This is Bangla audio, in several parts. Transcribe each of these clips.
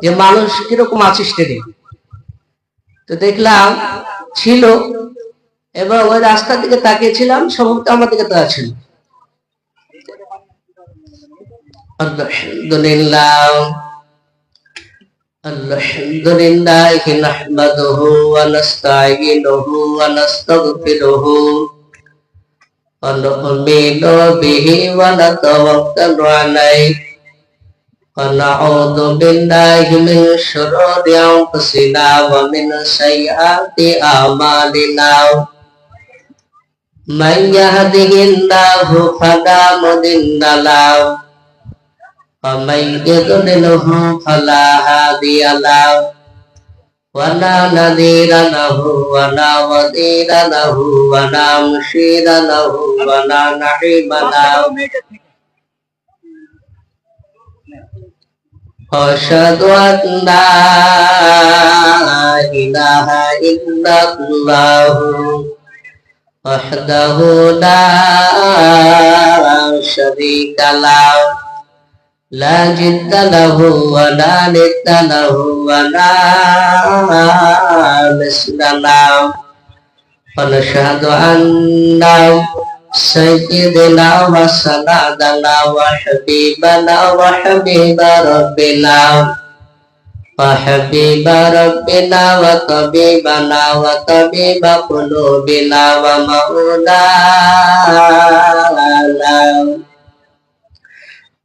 যে মানুষ কিরকম আছিস রে। তো দেখলাম ছিল, এবং ওই রাস্তার দিকে তাকিয়েছিলাম, সম্ভবত আমার দিকে তো ছিল। আলহামদুলিল্লাহ আলহামদুলিল্লাহি নাহমাদুহু ওয়া নাস্তাঈনুহু ওয়া নাস্তাগফিরুহু ওয়া নু'মিনু বিহি ওয়া নাতাওয়াক্কালু আলাইহি ওয়া নাউযু বিল্লাহি মিন শুরুরি আনফুসিনা ওয়া মিন সাইয়্যাতি আমালিনা। মান ইয়াহদিহিল্লাহু ফালা মুদিল্লা লাহু ওয়া মান ইউদ্লিলহু ফালা হাদিয়া লাহু ওয়া লা নাযীরা লাহু ওয়া লা ওয়াযীরা লাহু ওয়া লা মুশীরা লাহু ওয়া লা নাহিবা লাহু। আশহাদু আল্লা ইলাহা ইল্লাল্লাহু ওয়াহদাহু লা শারীকা লাহু লা জিদ্দা লাহু ওয়া লা নিদ্দা লাহু ওয়া লা মিসলা লাহু। ওয়া নাশহাদু আন্না সাইয়্যিদানা ওয়া সানাদানা ওয়া হাবিবানা ওয়া হাবিবা রাব্বিনা ওয়া হাবিবা রাব্বিনা ওয়া তাবিবানা ওয়া তাবিবা কুলুবিনা ওয়া মাওলানা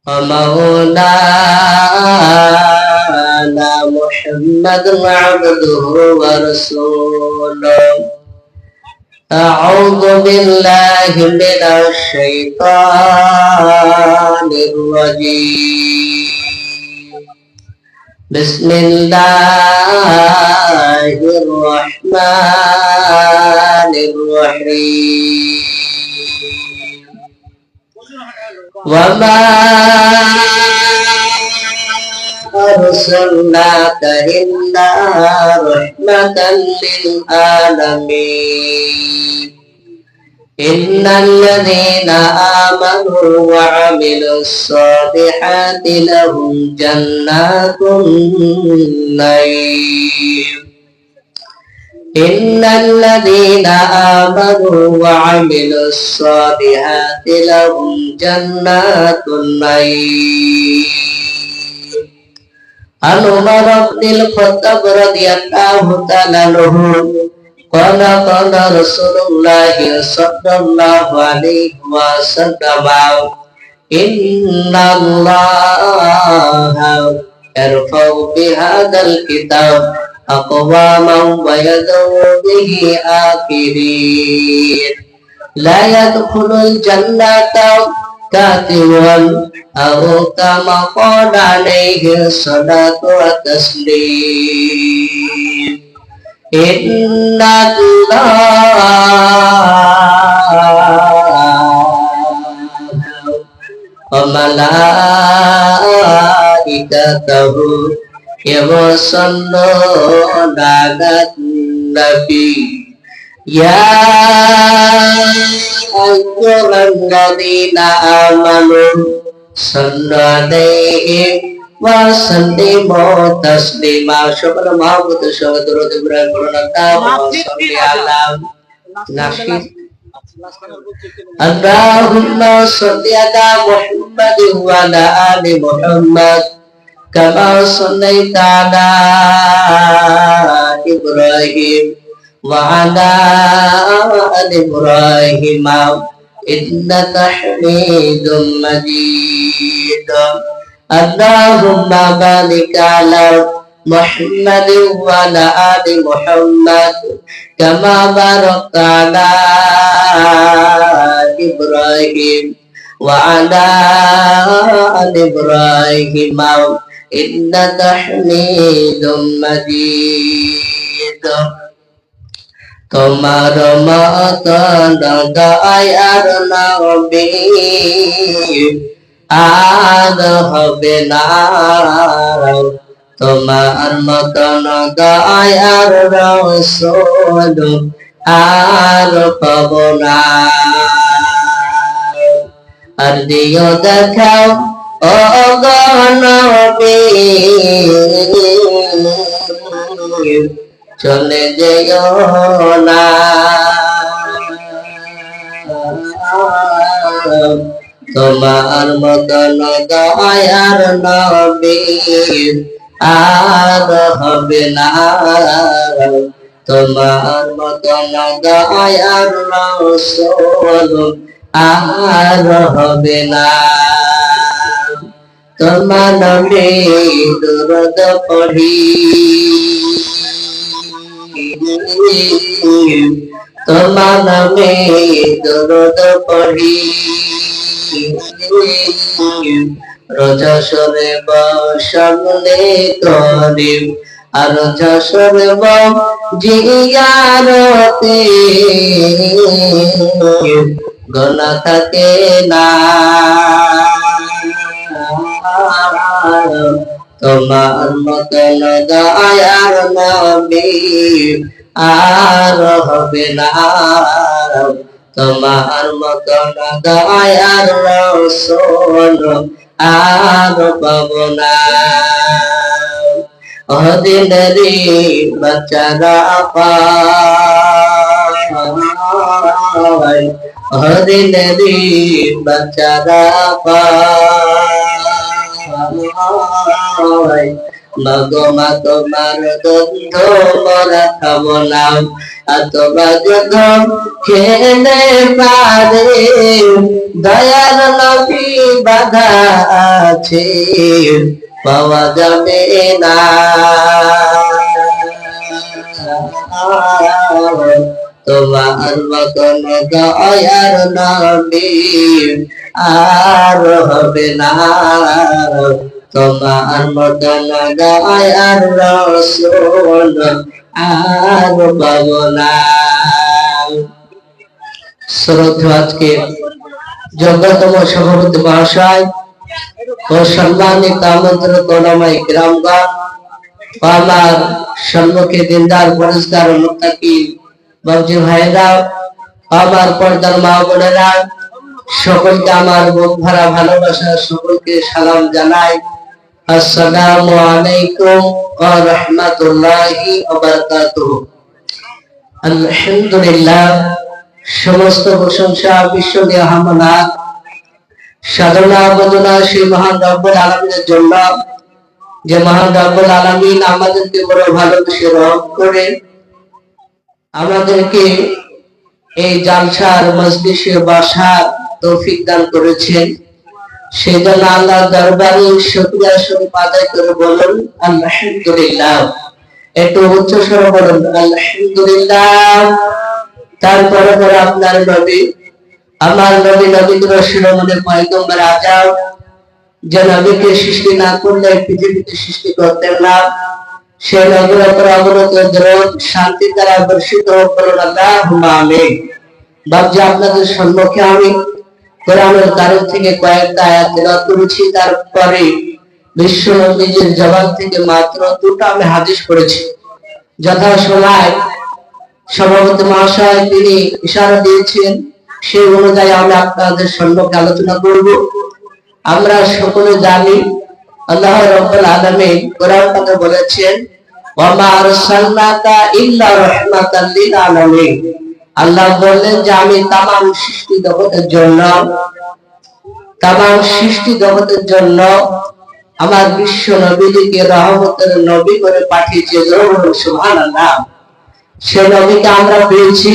ومولانا محمد عبده ورسوله. أعوذ بالله من الشيطان الرجيم. بسم الله الرحمن الرحيم. وما أرسلناك إلا رحمة للعالمين. إن الذين آمنوا وعملوا الصالحات لهم جنات النعيم. إن الذين آمنوا وعملوا الصالحات لهم جنات النعيم. عن عمر بن الخطاب رضي الله تعالى عنه قال قال رسول الله صلى الله عليه وسلم إن الله يرفع بهذا الكتاب أقواما ويدعو به آخرين. لا يدخل الجنة كاتب أو كما قال عليه الصلاة والتسليم. إن الله وملائكته يصلون على النبي يا أيها الذين آمنوا صلوا عليه وسلموا تسليما. شكر محمد شهدر إبراهيم اللهم صل على ناشد. اللهم صل على محمد وعلى آل محمد كما صليت على إبراهيم وعلى آل إبراهيم إنك حميد مجيد. اللهم بارك على محمد وعلى آل محمد كما باركت على إبراهيم وعلى آل إبراهيم إنك حميد مجيد. তোমার মতন দয়ার নবী আর হবে না, তোমার মতন দয়ার রাসূল আর পাব না। আর দিও দেখাও ও গো নবী চলে যেও না, তোমার মতন দয়ার নবী আর হবে না, তোমার মতন দয়ার রাসূল আর হবে না। তোমার নামে দরুদ পড়ি, তোমার নামে দরুদ পড়ি, রজসরে সামনে করিম আর যশোরে জিয়ারতে গোনা থাকে না, তোমার মতন দয়ার নবী আর হবে না, তোমার মতন দয়ার রাসূল আর পাবো না। ওদিনেরই বাচ্চারা পায়, ওদিনেরই বাচ্চারা পায়, মাগো মা তোমার গন্ধ মরা খাবো না, আর তোমার গন্ধ খেলে পারে দয়ার নবী বাধা আছে পাওয়া যাবে না, তোমার মতন দয়ার নবী আর হবে না, তোমার মতন দয়ার রাসূল আর পাবো না। শ্রদ্ধেয় আজকে যোগ্যতম সভাপতি মহাশয় ও সম্মানিত আমন্ত্রিত ওলামায়ে কিরামগণ, আমার সম্মুখে দিনদার পরিষ্কার মুত্তাকি বাবজি ভাইরা, আমার পর্দার মা বোনেরা, সকলকে আমার বুক ভরা ভালোবাসা, সকলকে সালাম জানাই। আসসালামু আলাইকুম ওয়া রাহমাতুল্লাহি ওয়া বারাকাতুহু। আলহামদুলিল্লাহ, সমস্ত প্রশংসা বিশ্বনীয় হামদাত সাধনা বন্দনা সেই মহান রব্বুল আলামিনের জন্য, যে মহান রব্বুল আলামিন আমাদেরকে বড় ভালোবেসে রহম করে আমাদেরকে এই জালসার মজলিসে বসার তৌফিক দান করেছেন। সেই জন্য আল্লাহর দরবারে শুকরিয়া স্বরূপ আদায় করে বলুন আলহামদুলিল্লাহ। একটু উচ্চ স্বরে বলুন আলহামদুলিল্লাহ। তারপরে পরে আপনার নবী, আমার নবী, নবীন্দ্র শিরোমণি পয়গম্বর আজম, যে নবীকে সৃষ্টি না করলে পৃথিবীতে সৃষ্টি করতেন না, সে নবীর উপর অবনত দরুদ শান্তি দ্বারা বর্ষিত হোক, বলুন আল্লাহুম্মা আমিন। বাবজি, আপনাদের সম্মুখে আমি কোরআনের কারিম থেকে কয়েকটা আয়াত তেলাওয়াত করেছি, তারপরে বিশ্ব নবীজির জবান থেকে মাত্র দুটো আমি হাদিস পড়েছি। যথাসময় সভাপতি মহাশয় তিনি ইশারা দিয়েছেন, সেই অনুযায়ী আমি আপনাদের সম্মুখে আলোচনা করব। আমরা সকলে জানি আল্লাহ রাব্বুল আলামিন কোরআন পাকে বলেছেন, ওয়া মা আরসালনাকা ইল্লা রাহমাতাল লিল আলামিন। আল্লাহ বললেন যে আমি তামাম সৃষ্টি জগতের জন্য আমার বিশ্ব নবীকে রহমতের নবী করে পাঠিয়েছে। সুবহানাল্লাহ। সে নবীকে আমরা পেয়েছি।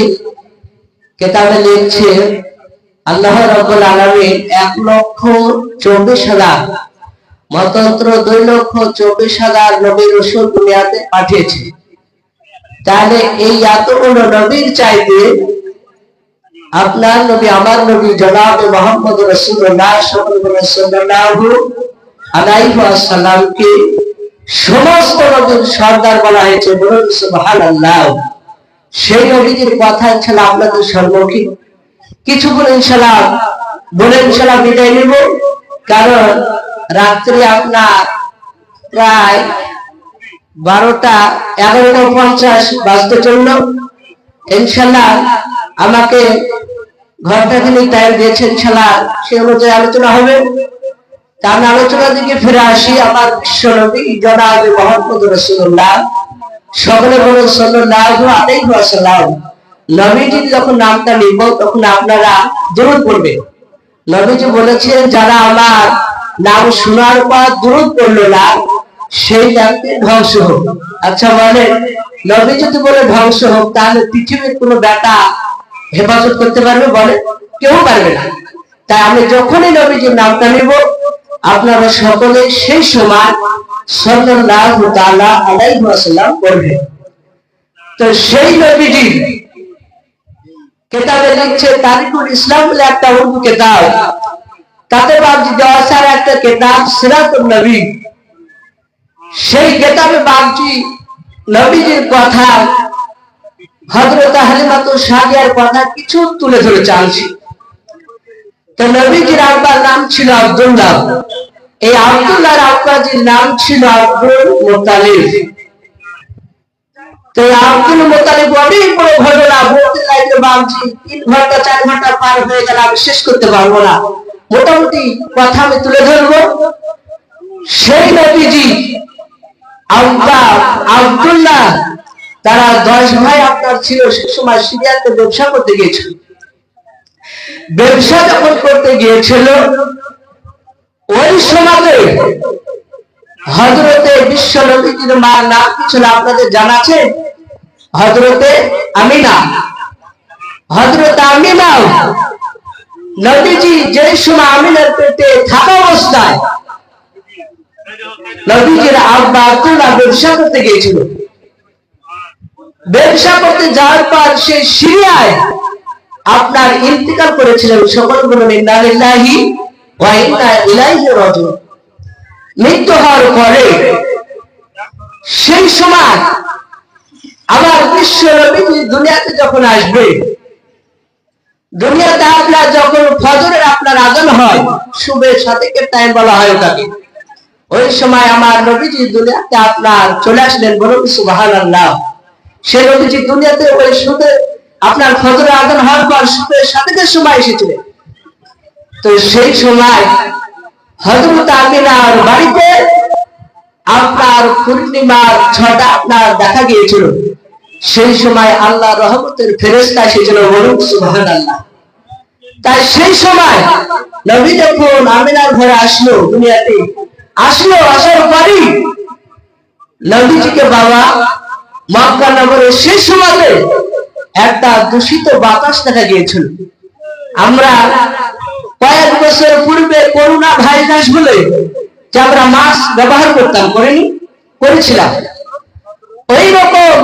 কিতাবে লিখছে আল্লাহ রাব্বুল আলামিন 1,24,000 মতন্ত্র 2,24,000 নবী রাসূল দুনিয়াতে পাঠিয়েছে। তাহলে এই এতগুলো নবীর চাইতে আপনার নবী, আমার নবী জনাব মুহাম্মদ রাসূলুল্লাহ সাল্লাল্লাহু আলাইহি ওয়াসাল্লামকে সমস্ত নবীর সরদার বলা হয়েছে। বলুন সুবহানাল্লাহ। সেই নবীর কথা ছিল আপনাদের সম্মুখে কিছুক্ষণ ইনশাআল্লাহ বলে ইনশাআল্লাহ বিদায় নেব, কারণ রাত্রি আপনার প্রায় 11:50 বাজতে চলল। ইনশাআল্লাহ আমাকে ঘন্টাখানিক টাইম দিয়েছেন, ইনশাআল্লাহ সেই অনুযায়ী আলোচনা হবে। তার আলোচনা দিকে ফিরে আসি। আমার বিশ্ব নবী জনাবে মুহাম্মদ রাসূলুল্লাহ, সকলে বলুন সাল্লাল্লাহু আলাইহি ওয়াসাল্লাম। নবীজি যখন নামটা নিব তখন আপনারা দরুদ পড়বেন। নবীজি বলেছেন, যারা আমার নাম শোনার পর দরুদ পড়লো না সেই ব্যক্তি ধ্বংস হোক। আচ্ছা বলেন, নবী যদি বলে ধ্বংস হোক, তাহলে পৃথিবীর কোনো বেটা হেফাজত করতে পারবে? বলে কেউ পারবে না। তাই আমি যখনই নবীজির নামটা নিব আপনারা সকলে সেই সময় সাল্লাল্লাহু তাআলা আলাইহি ওয়াসাল্লাম পড়বেন। তো সেই নবীজি কিতাবে লিখছে, তারিকুল ইসলাম বলে একটা উর্দু কিতাব, তাতে বাবজি দেওয়া একটা কিতাব সিরাতুন নবী। সেই কিতাবে বাবজি নবীজির কথা, হযরত হালিমাতুস সাদিয়ার কথা কিছু তুলে ধরে চাইছি। তো নবীজির আব্বার নাম ছিল আব্দুল্লাহ। এই আব্দুল্লাহর আব্বাজির নাম ছিল আব্দুল মুত্তালিব। তো আব্দুল মুত্তালিব অনেক বড় ঘটনা, বলতে লাগলে বাবজি 3 ঘন্টা 4 ঘন্টা পার হয়ে গেল, আমি শেষ করতে পারবো না। মোটামুটি কথা আমি তুলে ধরবো। সেই নবীজি আব্বা আব্দুল্লাহ, তারা 10 ভাই আপনার ছিল। সে সময় সিরিয়াতে ব্যবসা করতে গিয়েছিল। ব্যবসা যখন করতে গিয়েছিল, ওই সময় হযরতে বিশ্ব নবীজির মার নাম কি ছিল আপনাদের জানা আছে? হযরতে আমিনা। হযরত আমিনা, নবীজি যে সময় আমিনার পেটে থাকা অবস্থায় নবীজির আব্বা আব্দুল্লাহ ব্যবসা করতে গিয়েছিল। ব্যবসা করতে যাওয়ার পর সে সিরিয়ায় আপনার ইন্তিকাল করেছিলেন। সকল বলুন ইন্না লিল্লাহি ওয়া ইন্না ইলাইহি রাজিউন। মৃত্যু হওয়ার পরে সেই সময় আমার বিশ্ব নবীজি দুনিয়াতে যখন আসবে, দুনিয়াতে আপনার যখন ফজরের আপনার আযান হয়, সুবে সাদেকের টাইম বলা হয় ওটাকে, ওই সময় আমার নবীজি দুনিয়াতে আপনার চলে আসলেন। বলুন সুবহানাল্লাহ। সে নবীজি দুনিয়াতে ওই সুবে আপনার ফজরের আযান হওয়ার পর সুবে সাদেকের সময় এসেছিলেন। তো সেই সময় হযরত আমিনার বাড়িতে আপনার পূর্ণিমার ছটা আপনার দেখা গিয়েছিল। সেই সময় আল্লাহর রহমতের ফেরেশতা এসেছিল। বলুন সুবহানাল্লাহ। তাই সেই সময় নবী যখন আমিনার ঘরে আসলো, দুনিয়াতে আসলো, আসার পরই নবীজিকে বাবা মক্কা নগরে সেই সময় একটা দূষিত বাতাস দেখা গিয়েছিল। আমরা কয়েক বছর পূর্বে করোনা ভাইরাস বলে যে আমরা মাস্ক ব্যবহার করতাম, করেছিলাম, ওই রকম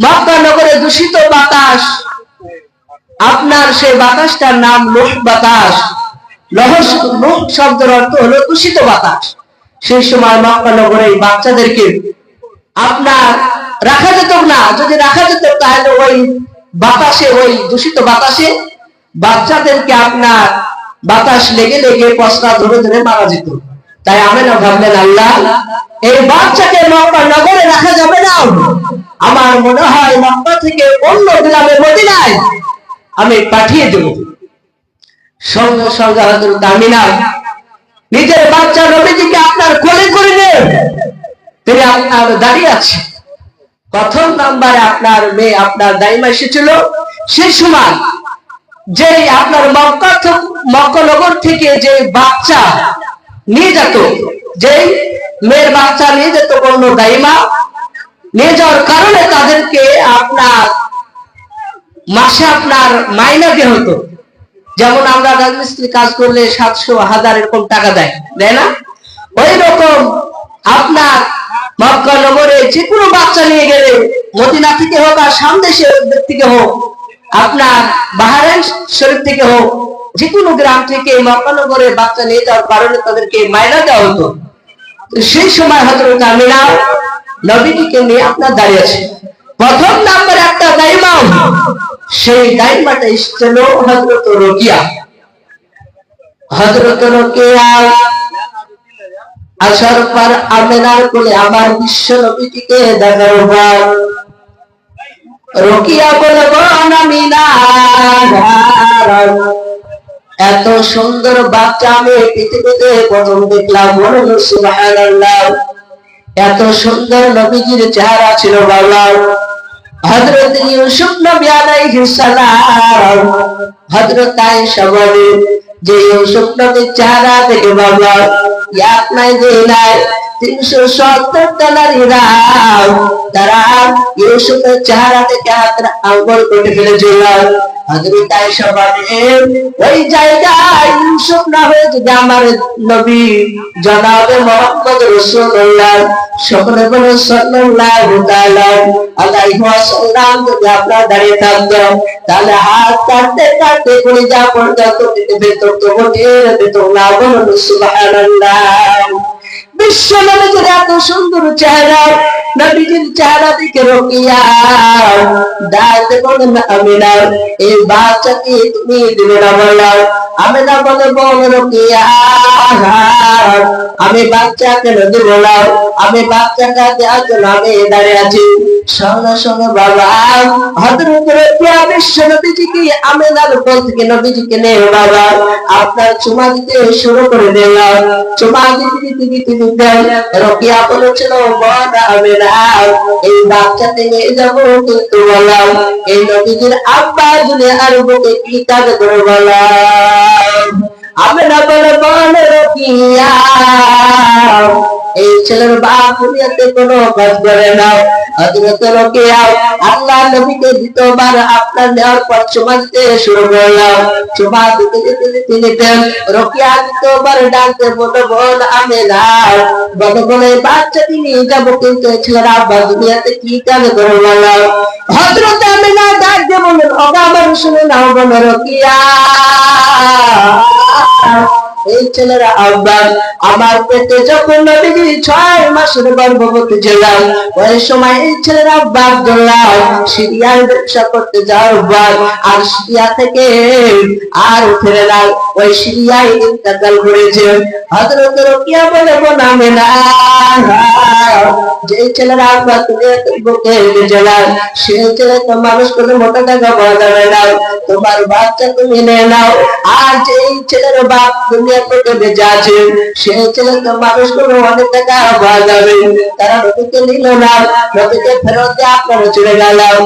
মক্কা নগরে দূষিত বাতাস, আপনার সেই বাতাসটার নাম লোহ বাতাস। লোহ শব্দের অর্থ হলো দূষিত বাতাস। সেই সময় মক্কা নগরে বাচ্চাদেরকে আপনার রাখা যেত না। যদি রাখা যেত তাহলে ওই বাতাসে, ওই দূষিত বাতাসে বাচ্চাদেরকে আপনার বাতাস লেগে লেগে পশরা ধরে ধরে মারা যেত। তাই আমিনা ভাবলেন, আল্লাহ, এই বাচ্চাকে মক্কা নগরে রাখা যাবে না। আমার মনে হয় মক্কা থেকে অন্য গ্রামে মদিনায় আমি পাঠিয়ে দেব। সঙ্গে সঙ্গে হযরত আমিনা নিজের বাচ্চা নবীজিকে আপনার কোলে করে নিয়ে তিনি আপনার দাঁড়িয়ে আছে। প্রথম নাম্বারে আপনার মেয়ে আপনার দাইমা এসেছিল। সেই সময় যে আপনার মক্কা নগর থেকে যে বাচ্চা নিয়ে যেত, যে মেয়ের বাচ্চা নিয়ে যেত কোন দাইমা, নিয়ে যাওয়ার কারণে তাদেরকে আপনার মাসে আপনার মাইনা দেওয়া হতো। যেমন আমরা রাজমিস্ত্রি কাজ করলে 700, 1000 এরকম টাকা দেয় না? ওই রকম আপনার মক্কা নগরে যে কোনো বাচ্চা নিয়ে গেলে, মদিনা থেকে হোক আর সামদেশের থেকে হোক, আপনার বাহরাইন শরীফ থেকে হোক, যে কোনো গ্রাম থেকে মক্কা নগরে বাচ্চা নিয়ে যাওয়ার কারণে তাদেরকে মাইনা দেওয়া হতো। সেই সময় হযরত আমিনা নবীজিকে নিয়ে আপনার দাঁড়িয়ে আছে। প্রথম নাম্বার একটা দাইমা, সেই দাইমাটা ছিল হযরত রোকিয়া। হযরত রোকিয়া আসার পর আমিনার কোলে আমার বিশ্ব নবীজিকে দেখার পর রোকিয়া বলে, আমিনা এত সুন্দর বাচ্চা আমি পৃথিবীতে প্রথম দেখলাম। বলুন সুবহানাল্লাহ। এত সুন্দর নবীজির চেহারা ছিল বাবা। হযরত ইউসুফ নবী আলাইহিস সালাম, হযরত আয়েশা বলেন যে ইউসুফ নবীর চেহারা দেখে বাবা এক নাই দুই নাই 370 নারীরা তারা ইউসুফের চেহারা থেকে হাতের আঙ্গুল কেটে ফেলেছিল। হযরত আয়েশা বলেন ওই জায়গায় ইউসুফ না হয়ে যদি আমার নবী জনাবে মুহাম্মদ রাসূলুল্লাহ সকলে বলে সাল্লাল্লাহু তাআলা আলাইহি ওয়াসাল্লাম যদি আপনার দাঁড়িয়ে থাকতো তাহলে হাত কাটতে কাটতে কলিজা পর্যন্ত ভেতর তো ভেতর না। বলুন সুবহানাল্লাহ। বিশ্ব নবীর এত সুন্দর চেহারা, নবীজির চেহারা দেখে রোকিয়া ডাকতে বলেন আমিনা এই বাচ্চাকে তুমি দিলে না বললাম। আমিনা বলে বল রোকিয়া আমি বাচ্চা কেন দিব না, আমি বাচ্চাটা দেওয়ার জন্য আমি দাঁড়িয়ে আছি। সঙ্গে সঙ্গে বাবা হযরত রোকিয়া বিশ্ব নবীজিকে আমিনার কোল থেকে নবীজিকে নিয়ে বাবা আপনার চুমা দিতে শুরু করে দিলাম। চুমা দিতে রোকিয়া বলেছিল বল আমিনা এই বাচ্চাতে নিয়ে যাবো, কিন্তু বললাম এই নবীজির আব্বা দুনিয়ার বুকে কি কাজ করে বললাম। আমিনা বলে বল রোকিয়া এই ছেলের বাপ দুনিয়াতে কোনো কাজ করে না। হযরত রোকিয়া আল্লাহ নবীকে দ্বিতীয়বার আপনার নেওয়ার পর চুমা দিতে শুরু করলাম। চুমা দিতে দিতে রোকিয়া দ্বিতীয়বার ডাকতে বলে বল আমিনা বলে বাচ্চাকে নিয়ে যাবো, কিন্তু এই ছেলের আব্বা দুনিয়াতে কি কাজ করে বললাম। হযরত আমিনা ডাক দিয়ে বললেন ওগো আমার শুনে নাও বল রোকিয়া এই ছেলের আব্বা আমার পেটে যখন নবীজি 6 মাসের গর্ভবতী ছিলাম ওই সময় এই ছেলের আব্বা আব্দুল্লাহ সিরিয়ার ব্যবসা করতে যাওয়ার আর সিরিয়া থেকে আর ফিরে না, ওই সিরিয়ায় ইন্তেকাল করেছে। হযরত রোকিয়া বলে বোন আমিনা যে ছেলের আব্বা তুমি বুকে গেছিলাম সেই ছেলে তো মানুষ করে মোটা টাকা পাওয়া যাবে না, তোমার বাচ্চা তুমি নিয়ে নাও। আর যে ছেলের বাপ দুনিয়া থেকে বেঁচে আছে সেই ছেলে তো মানুষ করে অনেক টাকা পাওয়া যাবে। তারা নবীকে নিল না, নবীকে ফেরত দিয়ে আপনারা চলে গেলাম।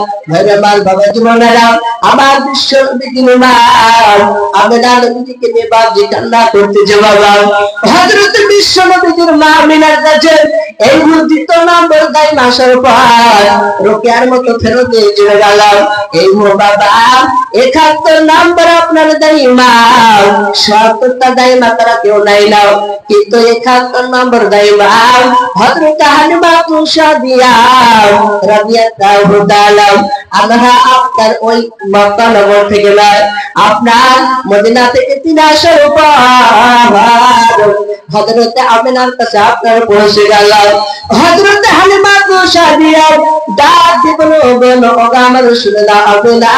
আমার বাবা জীবনেরা আমার বিশ্ব নবীর মা আমিনা নবীকে নিয়ে বাপজি কান্না করতেছে বাবা। হযরত বিশ্ব নবীর মা আমিনার কাছে এই দ্বিতীয় নম্বর দায় মাসের পর রোকিয়ার মতো ফেরত দিয়ে চলে গেলাম। এই বাবা 71 নম্বর আপনার দায়ী মা, 70টা দায়ী মা তারা কেউ নাই নাও, কিন্তু 71 নম্বর দায়ী মা হযরত হালিমা সাদিয়া রাদিয়াল্লাহু তাআলা আনহা আপনার ওই মক্কা নগর থেকে নয় আপনার মদিনা থেকে 3 আসার পর হযরত আমিনার কাছে আপনার পৌঁছে গেল। হযরত হালিমা সাদিয়া ডাক দিয়ে বললেন ওগো আমার শুনে না আমিনা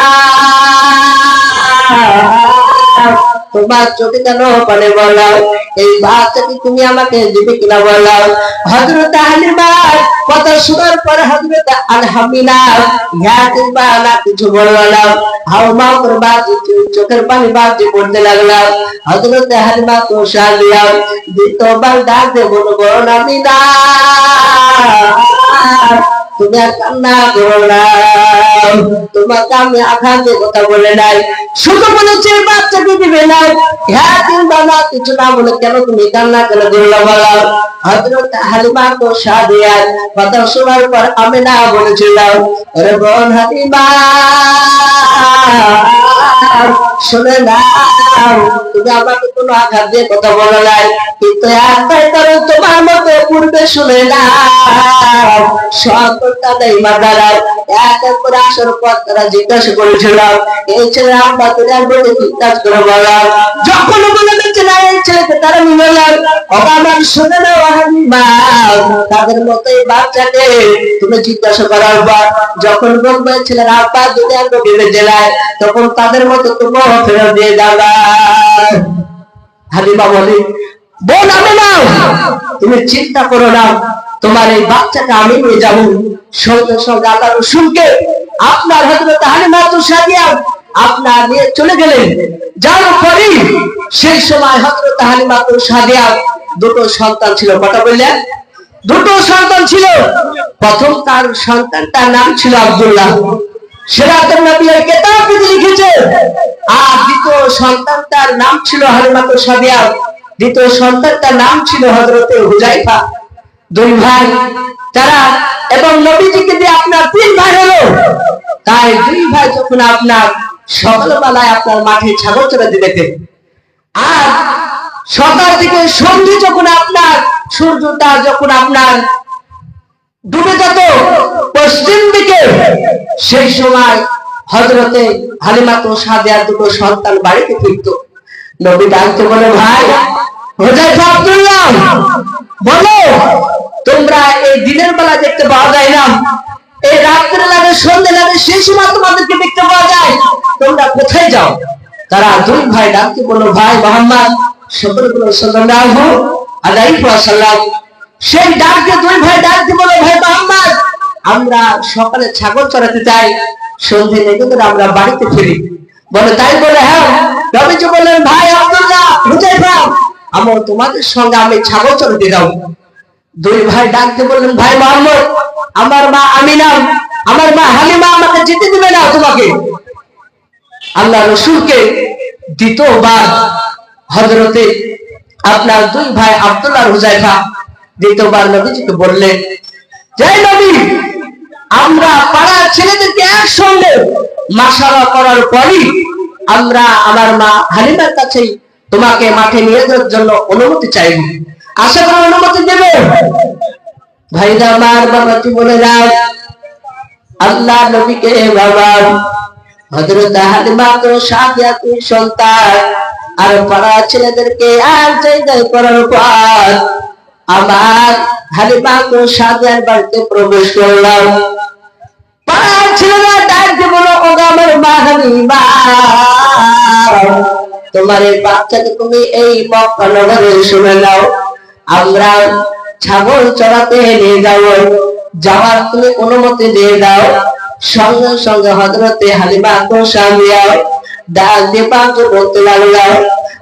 তোমার চোখে কেন পানি বলাও, এই বাচ্চাকে তুমি আমাকে দিবে কিনা বলাও। হযরত হালিমা কথা শোনার পর হযরত আলহামিনা না কিছু বললাম, হাওমা করে বাজি চোখের পানি বাজি পড়তে লাগলাম। হযরত হালিমা তো সাদিয়া দ্বিতীয়বার ডাক দিয়ে বলবো আমিনা তুমি আর কান্না করো না, তোমাকে আমি আঘাতে কথা বলে নাই, শুধু বলেছে বাচ্চাকে দিবে না। হ্যাঁ কিংবা না কিছু না বলে কেন তুমি কান্না কেন করলে বলো। হযরত হালিমা তো সাদিয়া কথা শোনার পর আমিনা বলেছিলাম আরে বোন হালিমা শুনে নাও তুমি আমাকে কোনো আঘাত দিয়ে কথা বলো নাই, কিন্তু একটাই কারণ তোমার মতো পূর্বে শুনে নাও 70টা দায়ী মা দ্বারা এক এক করে আসার পর তারা জিজ্ঞাসা করেছিল এই ছেলে আব্বা তুমি আর বলে কি কাজ করে বলো। যখন বলে দিচ্ছে না এই ছেলেকে তারা নিয়ে গেল আমার শুনে নাও হালিমা তাদের মতো এই বাচ্চাকে তুমি জিজ্ঞাসা করার পর যখন বলবে ছেলের আব্বা যদি আর বেড়ে জেলায় তখন তাদের মতো তুমিও ফেরত দিয়ে যাবা। হালিমা বলে বোন আমিনা তুমি চিন্তা করো না, তোমার এই বাচ্চাটা আমি নিয়ে যাবো। সঙ্গে সঙ্গে আল্লাহর রাসূলকে আপনার হযরত হালিমা তো সাদিয়া আপনার নিয়ে চলে গেলেন। যার পরে সেই সময় হযরত হালিমা সাদিয়া দুটো সন্তান ছিল। কটা বললেন? দুটো সন্তান ছিল। প্রথম তার সন্তানটার নাম ছিল আব্দুল্লাহ, সিরাতুন নবীর কিতাবে লিখেছে। আর দ্বিতীয় সন্তানটার নাম ছিল হালিমা সাদিয়া, দ্বিতীয় সন্তানটার নাম ছিল হযরতে হুযায়ফা। দুই ভাই তারা, এবং নবীজিকে দিয়ে আপনার তিন ভাই হলো। তাই দুই ভাই যখন আপনার সকালবেলায় আপনার মাঠে ছাগল চড়াতে যেতেন, আর সকাল থেকে সন্ধ্যে যখন আপনার সূর্যটা যখন আপনার ডুবে যেত পশ্চিম দিকে, সেই সময় হযরতে হালিমা সাদিয়ার দুটো সন্তান বাড়িতে ফিরত। নবী ডাকতে বলে, ভাই হুযায়ফা, আব্দুল্লাহ, বলো তোমরা এই দিনের বেলা দেখতে পাওয়া যায় না, এই রাত্রে লাগে সন্ধ্যে লাগে সেই সময় তোমাদেরকে দেখতে পাওয়া যায়, তোমরা কোথায় যাও? তারা দুই ভাই ডাকতে বলল, ভাই মুহাম্মদ সাল্লাল্লাহু আলাইহি ওয়াসাল্লাম, সেই ডাকতে দুই ভাই ডাকতে বলল, ভাই মুহাম্মদ, আমরা সকালে ছাগল চড়াতে যাই, সন্ধ্যে লেগে গেলে আমরা বাড়িতে ফিরি। বলে, তাই বলে? হ্যাঁ। নবীজি বললেন, ভাই আব্দুল্লাহ, হুযায়ফা, আমার তোমাদের সঙ্গে আমি ছাগল চড়াতে যাব। দুই ভাই ডাকতে বললেন, ভাই মুহাম্মদ, আমার মা আমিনা, আমার মা হালিমা আমাকে যেতে দিবে না তোমাকে। আল্লাহ রাসূলকে দ্বিতীয়বার হযরতে আপনার দুই ভাই আব্দুল্লাহ আর হুযায়ফা দ্বিতীয়বার নবীজিকে বললেন, জয় নবী, আমরা পাড়ার ছেলেদেরকে একসঙ্গে মাশাআল্লাহ করার পরই আমরা আমার মা হালিমার কাছে তোমাকে মাঠে নিয়ে যাওয়ার জন্য অনুমতি চাইব, আশা করি অনুমতি দেবে। ভাইরা আমার, বাবাজি বলে যাও, আল্লাহ নবীকে বাবা হযরত হালিমা সাদিয়া দুই সন্তান আর পাড়া ছেলেদেরকে আর জায়গায় করার পর আমার হালিমা সাদিয়ার বাড়িতে প্রবেশ করলাম। পাড়ার ছেলেরা ডাকতে বলল, ও আমার মা হালিমা, তোমার এই বাচ্চাকে তুমি এই মক্কা নগরে শুনে নাও, আমরা ছাগল চড়াতে নিয়ে যাব, যাওয়ার তুমি অনুমতি দিয়ে দাও। সঙ্গে সঙ্গে হযরতে হালিমা সাদিয়া ডাক দিয়ে পাঁচজন বলতে লাগলো,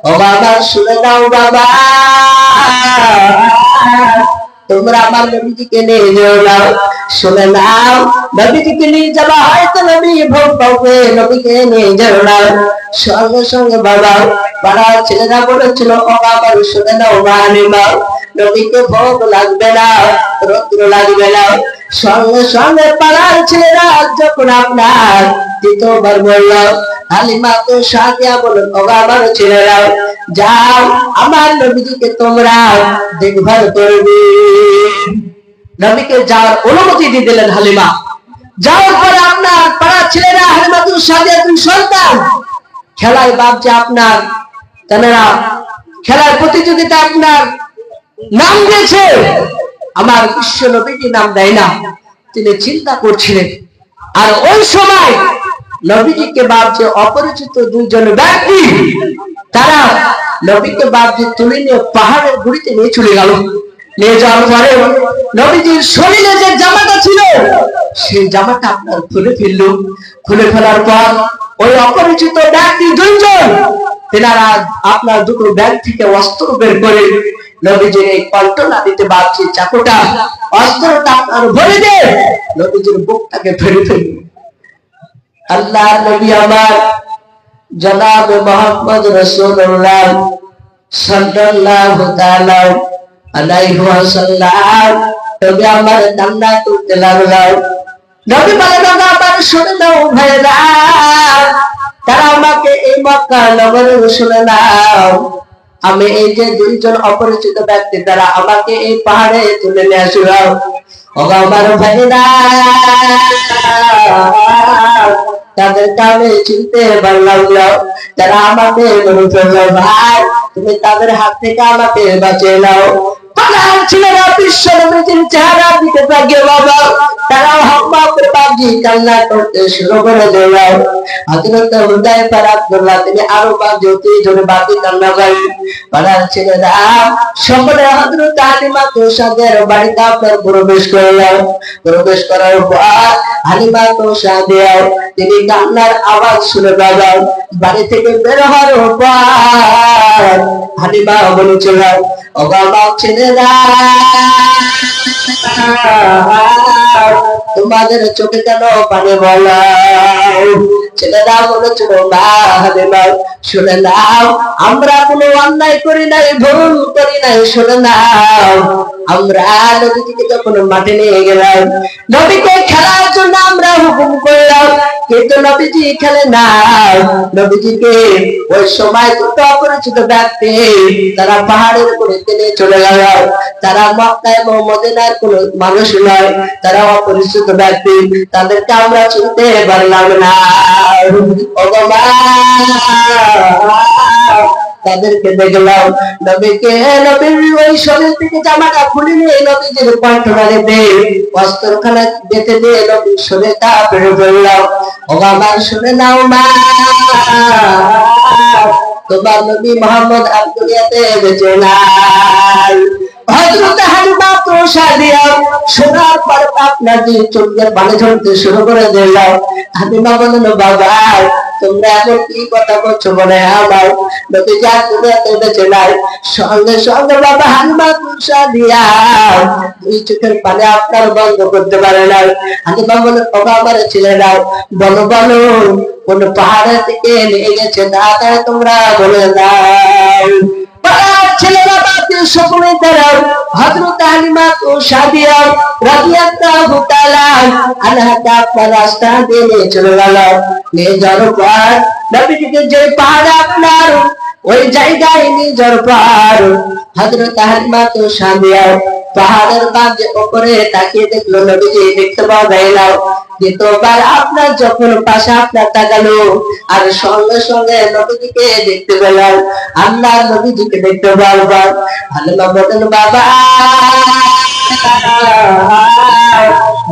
ও বাবা শুনে নাও, বাবা তোমরা আমার নবীজিকে নিয়ে যাও, শুনে নাও, নবীজিকে নিয়ে যাওয়া হয়তো নবী ভোগ পাবে, নবীকে নিয়ে যাও না। সঙ্গে সঙ্গে বাবা পাড়ার ছেলেরা বলেছিল, ও বাবা শুনে নাও, হালিমা, নবীকে ভোগ লাগবে না, রৌদ্র লাগবে না। সঙ্গে সঙ্গে পাড়ার ছেলেরা যখন আপনার দ্বিতীয়বার বলল, হালিমা সাদিয়া বলল, ও আমার ছেলেরা, যাও আমার নবীজিকে তোমরা দেখভাল করবে। নবীকে যাওয়ার অনুমতি দিয়ে দিলেন হালিমা। যাওয়ার পরে আপনার পাড়ার ছেলেরা হালিমা সাদিয়া দুই সন্তান খেলায় ভাবছে আপনার, তারা খেলার প্রতিযোগিতা আপনার নাম দিয়েছে, আমার বিশ্ব নবীজি নাম দেয় না, তিনি চিন্তা করছিলেন। আর ওই সময় নবীজিকে ভাবছে অপরিচিত দুইজন ব্যক্তি, তারা নবীকে ভাবছে তুলে নিয়ে পাহাড়ের গুড়িতে নিয়ে চলে গেল। নিয়ে যাওয়ার পরে নবীজির শরীরে যে জামাটা ছিল সেই জামাটা আপনার খুলে ফেললো। খুলে ফেলার পর ওই অপরিচিত ব্যক্তি দুইজন, তেনারা আপনার দুটো ব্যাগ থেকে অস্ত্র বের করে নবীজির এই কল্টনা দিতে ভাবছে, চাকুটা অস্ত্রটা আপনার ভরে দে, নবীজির বুকটাকে ফেলে ফেলল। আল্লাহ নবী আমার জনাব মুহাম্মদ রাসূলুল্লাহ সাল্লাল্লাহু তাআলা আলাইহি ওয়াসাল্লাম নবী আমার কান্না করতে লাগলেন। নবী বলেন, আমার শুনে নাও ভাইরা, তারা আমাকে এই মক্কা নগরে শুনে নাও, আমি এই যে দুইজন অপরিচিত ব্যক্তি তারা আমাকে এই পাহাড়ে তুলে নিয়ে আসল। ও আমার ভাইরা, তাদেরকে আমি চিনতে পারলাম না, তারা আমাকে মনে করলো, ভাই তুমি তাদের হাত থেকে আমাকে বাঁচিয়ে নাও। ছেলেরা বিশ্ব নবীজির চেহারা দিতে থাকে বাবা, তারা হাম্মা করে নবীজি কান্না করতে শুরু করে দিল। হযরত হুযায়ফা রাদিয়াল্লাহু আনহু তিনি আরো বাজে জোরে বাতি কান্না করেন। পাড়ার ছেলেরা সকলে হযরত হালিমা সাদিয়ার বাড়িতে আপনার প্রবেশ করলেন। প্রবেশ করার পর হালিমা সাদিয়া তিনি কান্নার আওয়াজ শুনে পেলেন। বাড়ি থেকে বের হওয়ার পর হালিমা বলেছিলেন, ও বাবা ছেলেরা, তোমাদের চোখে কেন পানি বলা? ছেলেরা বলেছিল, মা হালিমা শুনে নাও, আমরা কোনো অন্যায় করি নাই, ভুল করি নাই। শুনে নাও, আমরা নবীজিকে যখন মাঠে নিয়ে গেলাম, নবীকে খেলার জন্য আমরা হুকুম করলাম, কিন্তু নবীজি খেলে না। নবীজিকে ওই সময় দুটো অপরিচিত ব্যক্তি তারা পাহাড়ের উপরে টেনে চলে গেল। তারা মক্কা এবং মদিনার কোন মানুষ নয়, তারা অপরিচিত ব্যক্তি, তাদেরকে আমরা চিনতে পারলাম না। তাদেরকে দেখলাম, নবীকে নবীর ওই শরীর থেকে জামাটা খুলে নিয়ে নবীজির কণ্ঠনালীতে বস্ত্রখানা বেঁধে দিয়ে নবীর শরীরটা বেড়ে ফেললাম। ও আমার শুনে নাও মা, তোমার নবী মুহাম্মদ আর দুনিয়াতে বেঁচে নাই। হযরত হালিমা সাদিয়া শোনার পর আপনার দুই চোখের পানি ঝরতে শুরু করে দিল। হালিমা বলল, বাবা তোমরা এখন কি কথা বলছো বলে আমার নবীজি আর দুনিয়াতে বেঁচে নাই। সঙ্গে সঙ্গে বাবা হালিমা সাদিয়া দুই চোখের পানি আপনার বন্ধ করতে পারে না। হালিমা বলল, বাবা আমার ছেলেরা বলো বলো, কোন পাহাড়ের দিকে নিয়ে গেছে, তাড়াতাড়ি তোমরা বলে দাও। ছেলেরা বাতি সকলে দাঁড়াও। হযরত হালিমা সাদিয়া রাদিয়াল্লাহু তাআলা আনহা আপনার রাস্তা দিয়ে নিয়ে চলে গেল। নিয়ে যাওয়ার পর নবীজিকে যে পাহাড় আপনার ওই জায়গায় নিয়ে যাওয়ার পর হযরত হালিমা সাদিয়া পাহাড়ের বাঁধে উপরে তাকিয়ে দেখলো, নবীজি দেখতে পাওয়া যায় না। দ্বিতীয়বার আপনার যখন পাশে আপনার তাকালো, আর সঙ্গে সঙ্গে নবীজিকে দেখতে পেলাম। আল্লাহ নবীজিকে দেখতে পারবার হালিমা বলেন, বাবা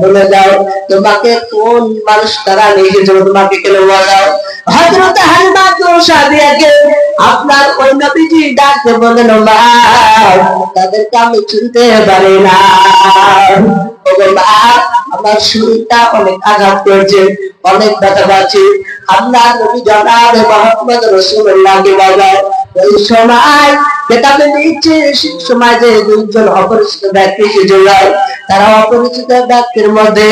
বলে দাও তোমাকে কোন মানুষ তারা নিয়ে গেছিল, তোমাকে কেন বলাও? হযরত হালিমা সাদিয়াকে আপনার ওই নবীজি ডাকতে বলেন, মা তাদেরকে আমি চিনতে পারি না। আমার শরীরটা অনেক আঘাত করছে, অনেক ব্যথা পাচ্ছি। আল্লাহ নবী জনাব মুহাম্মদ রাসূলুল্লাহকে বলেন, ওই সময় কেতাবে নিচে সেই সময় যে দুইজন অপরিচিত ব্যক্তি ছিল, তারা অপরিচিত ব্যক্তির মধ্যে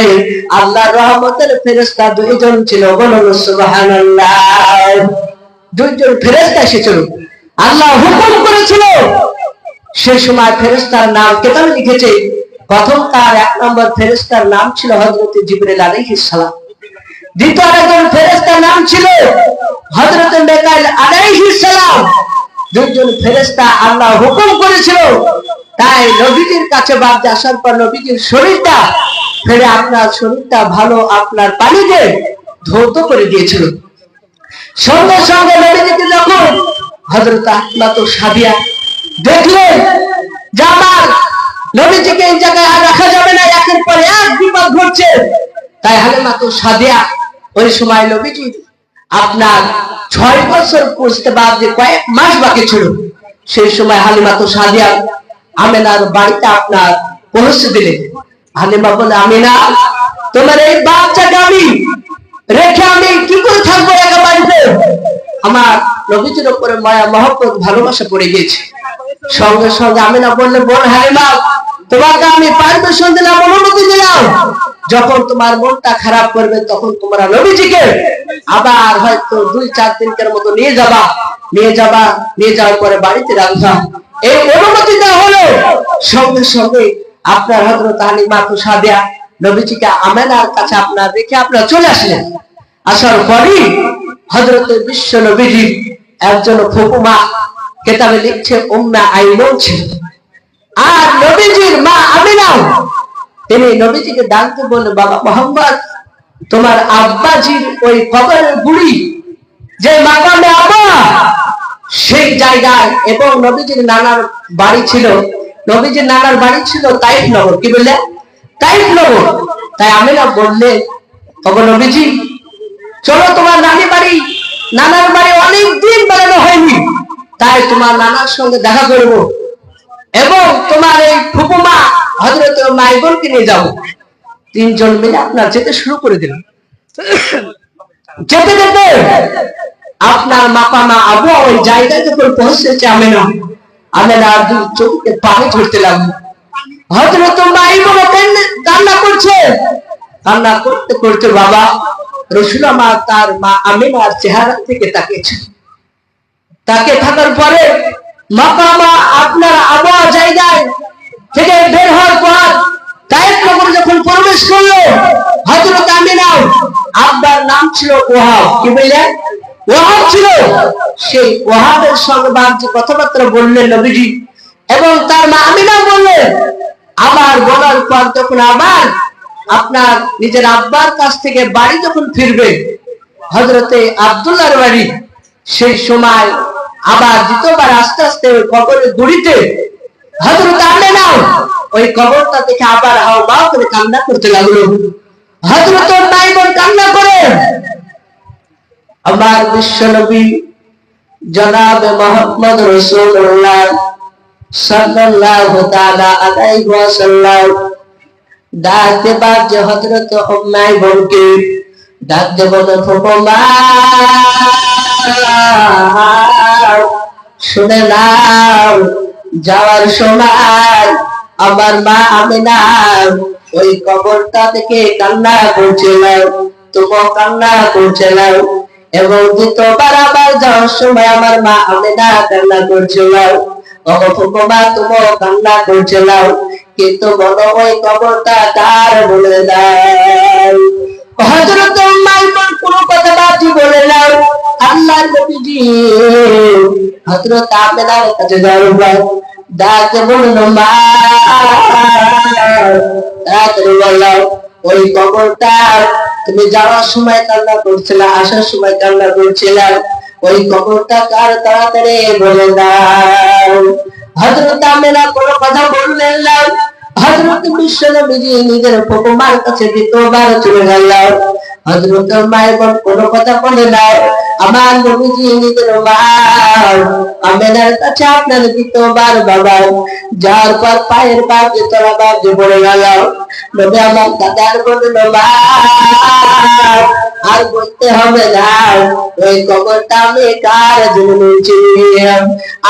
আল্লাহর রহমতের ফেরেশতা দুইজন ছিল। বলুন সুবহানাল্লাহ। দুইজন ফেরেশতা এসেছিল, আল্লাহ হুকুম করেছিল। সেই সময় ফেরেশতার নাম কেতাবে লিখেছে, প্রথম তার 1 নম্বর ফেরেশতার নাম ছিল হযরত জিবরিল আলাইহিস সালাম। দ্বিতীয় একজন ফেরেশতার নাম ছিল হযরত মিকাইল আলাইহিস সালাম। দুইজন ফেরেশতা আল্লাহ হুকুম করেছিল, তাই নবীজির কাছে বাদ আসার পর নবীজির শরীরটা ফেরে আপনার শরীরটা ভালো আপনার পানিতে ধৌত করে দিয়েছিল। সঙ্গে সঙ্গে নবীজিকে যখন হযরত হালিমা সাদিয়া দেখলেন যে আমার নবীজিকে এই জায়গায় আর রাখা যাবে না, একের পর এক বিপদ ঘটছে, তাই হালিমা সাদিয়া ওই সময় নবীজি আপনার 6 বছর পুজতে বাদ যে কয়েক মাস বাকি ছিল, সেই সময় হালিমা সাদিয়া আমেনার বাড়িতে আপনার পৌঁছে দিলেন। হালিমা বলে, আমিনা তোমার এই বাচ্চাকে আমি রেখে আমি কি করে থাকবো একা বাড়িতে? আমার নবীজির উপরে মায়া মহব্বত ভালোবাসা পড়ে গিয়েছে। সঙ্গে সঙ্গে আমিনা বললে, বোন হালিমা তোমাকে আমি পারমিশন দিলাম, অনুমতি দিলাম, যখন তোমার মনটা খারাপ করবে তখন তোমরা নবীজিকে আবার হয়তো 2-4 দিনের মতো নিয়ে যাওয়ার পরে বাড়িতে রাখবা। এই অনুমতি দেওয়া হলো। সঙ্গে সঙ্গে আপনার হযরত হালিমা সাদিয়া নবীজিকে আমেনার কাছে আপনার রেখে আপনার চলে আসলেন। আসার পরই হযরত বিশ্ব নবীজি একজন ফুপুমা, কেতাবে লিখছে উম্মে আইমন ছিল, আর নবীজির মা আমিনা তিনি নবীজিকে ডাকতে বললেন, বাবা মুহাম্মদ তোমার আব্বাজির ওই কবরের গুড়ি যে মাকামে আবা সেই জায়গায়, এবং নবীজির নানার বাড়ি ছিল তাইফ নগর। কি বললেন? তাইফ নগর। তাই আমিনা বললেন, ওগো নবীজি, চলো তোমার নানার বাড়ি অনেক দিন বেড়ানো হয়নি, তাই তোমার নানার সঙ্গে দেখা করব এবং তোমার এই ফুপুমা হযরত মাইবনকে নিয়ে যাবো। তিনজন মিলে আপনার যেতে শুরু করে দিলাম। যেতে যেতে আপনার মাপামা আবু ওই জায়গায় যখন পৌঁছেছে আমেনা দু চোখে পানি ঝরতে লাগলো। হযরত মাইবন কান্না করছে, কান্না করতে করতে বাবা রাসূলুল্লাহ তার মা আমিনার চেহারা থেকে তাকিয়েছে। তাকে থাকার পরে মাকামা আপনার আবহাওয়া জায়গায় থেকে বের হওয়ার পর তায়েফ নগরে যখন প্রবেশ করলো, হযরত আমিনা আব্বার নাম ছিল ওয়াহাব, কি বললেন? ওয়াহাব ছিল। সেই ওয়াহাবের সঙ্গে বাড়তি কথাবার্তা বললেন নবীজি এবং তার মা আমিনা বললেন। আবার বলার পর যখন আবার আপনার নিজের আব্বার কাছ থেকে বাড়ি যখন ফিরবে হযরতে আব্দুল্লাহর বাড়ি, সেই সময় আবার দ্বিতীয়বার আস্তে আস্তে ওই কবরের গুড়িতে হযরত আমিনা ওই কবরটা দেখে আবার হাওমাও করে কান্না করতে লাগলো। হযরত মাইমুন কান্না করে আমার বিশ্বনবী জনাব মুহাম্মদ রাসূলুল্লাহ সাল্লাল্লাহু তাআলা আলাইহি ওয়াসাল্লাম ডাকতে বাজে হযরত মাইমুনকে, ডাকতে বলে ফুফমা শুনে নাও, যাওয়ার সময় আমার মা আমিনা ওই কবরটা থেকে কান্না করছিল, তুমিও কান্না করছিল এবং দ্বিতীয়বার আবার যাওয়ার সময় আমার মা আমিনা কান্না করছিল। ফুফমা তুমিও কান্না করছিল, কিন্তু বলো ওই কবরটা কার বলে দাও। হযরত মাইমুন কোনো কথা বাকি বলে না। আল্লাহর নবীজি হযরত আমিনার কাছে যাওয়ার ডাকে বলল মা, তাড়াতাড়ি বলো ওই কবরটা তুমি যাওয়ার সময় কান্না করছিলে, আসার সময় কান্না করছিলে, ওই কবরটা কার তাড়াতাড়ি বলে দাও। হযরত আমিনা কোনো কথা বললেন না। হযরত বিশ্বনবীজি নিজের ফুফুমার কাছে দ্বিতীয়বার চলে গেল। হযরত মাইমুন কোনো কথা বলে না। আমার নবীজি নিজের মা আমিনার কাছে আপনার দ্বিতীয়বার বাবা যার পর পায়ের পাশে তোলা বাজে পড়ে গেল। নবী আমার দাদার বলল মা আর বলতে হবে না, ওই কবরটা আমি কার জন্য চিনি।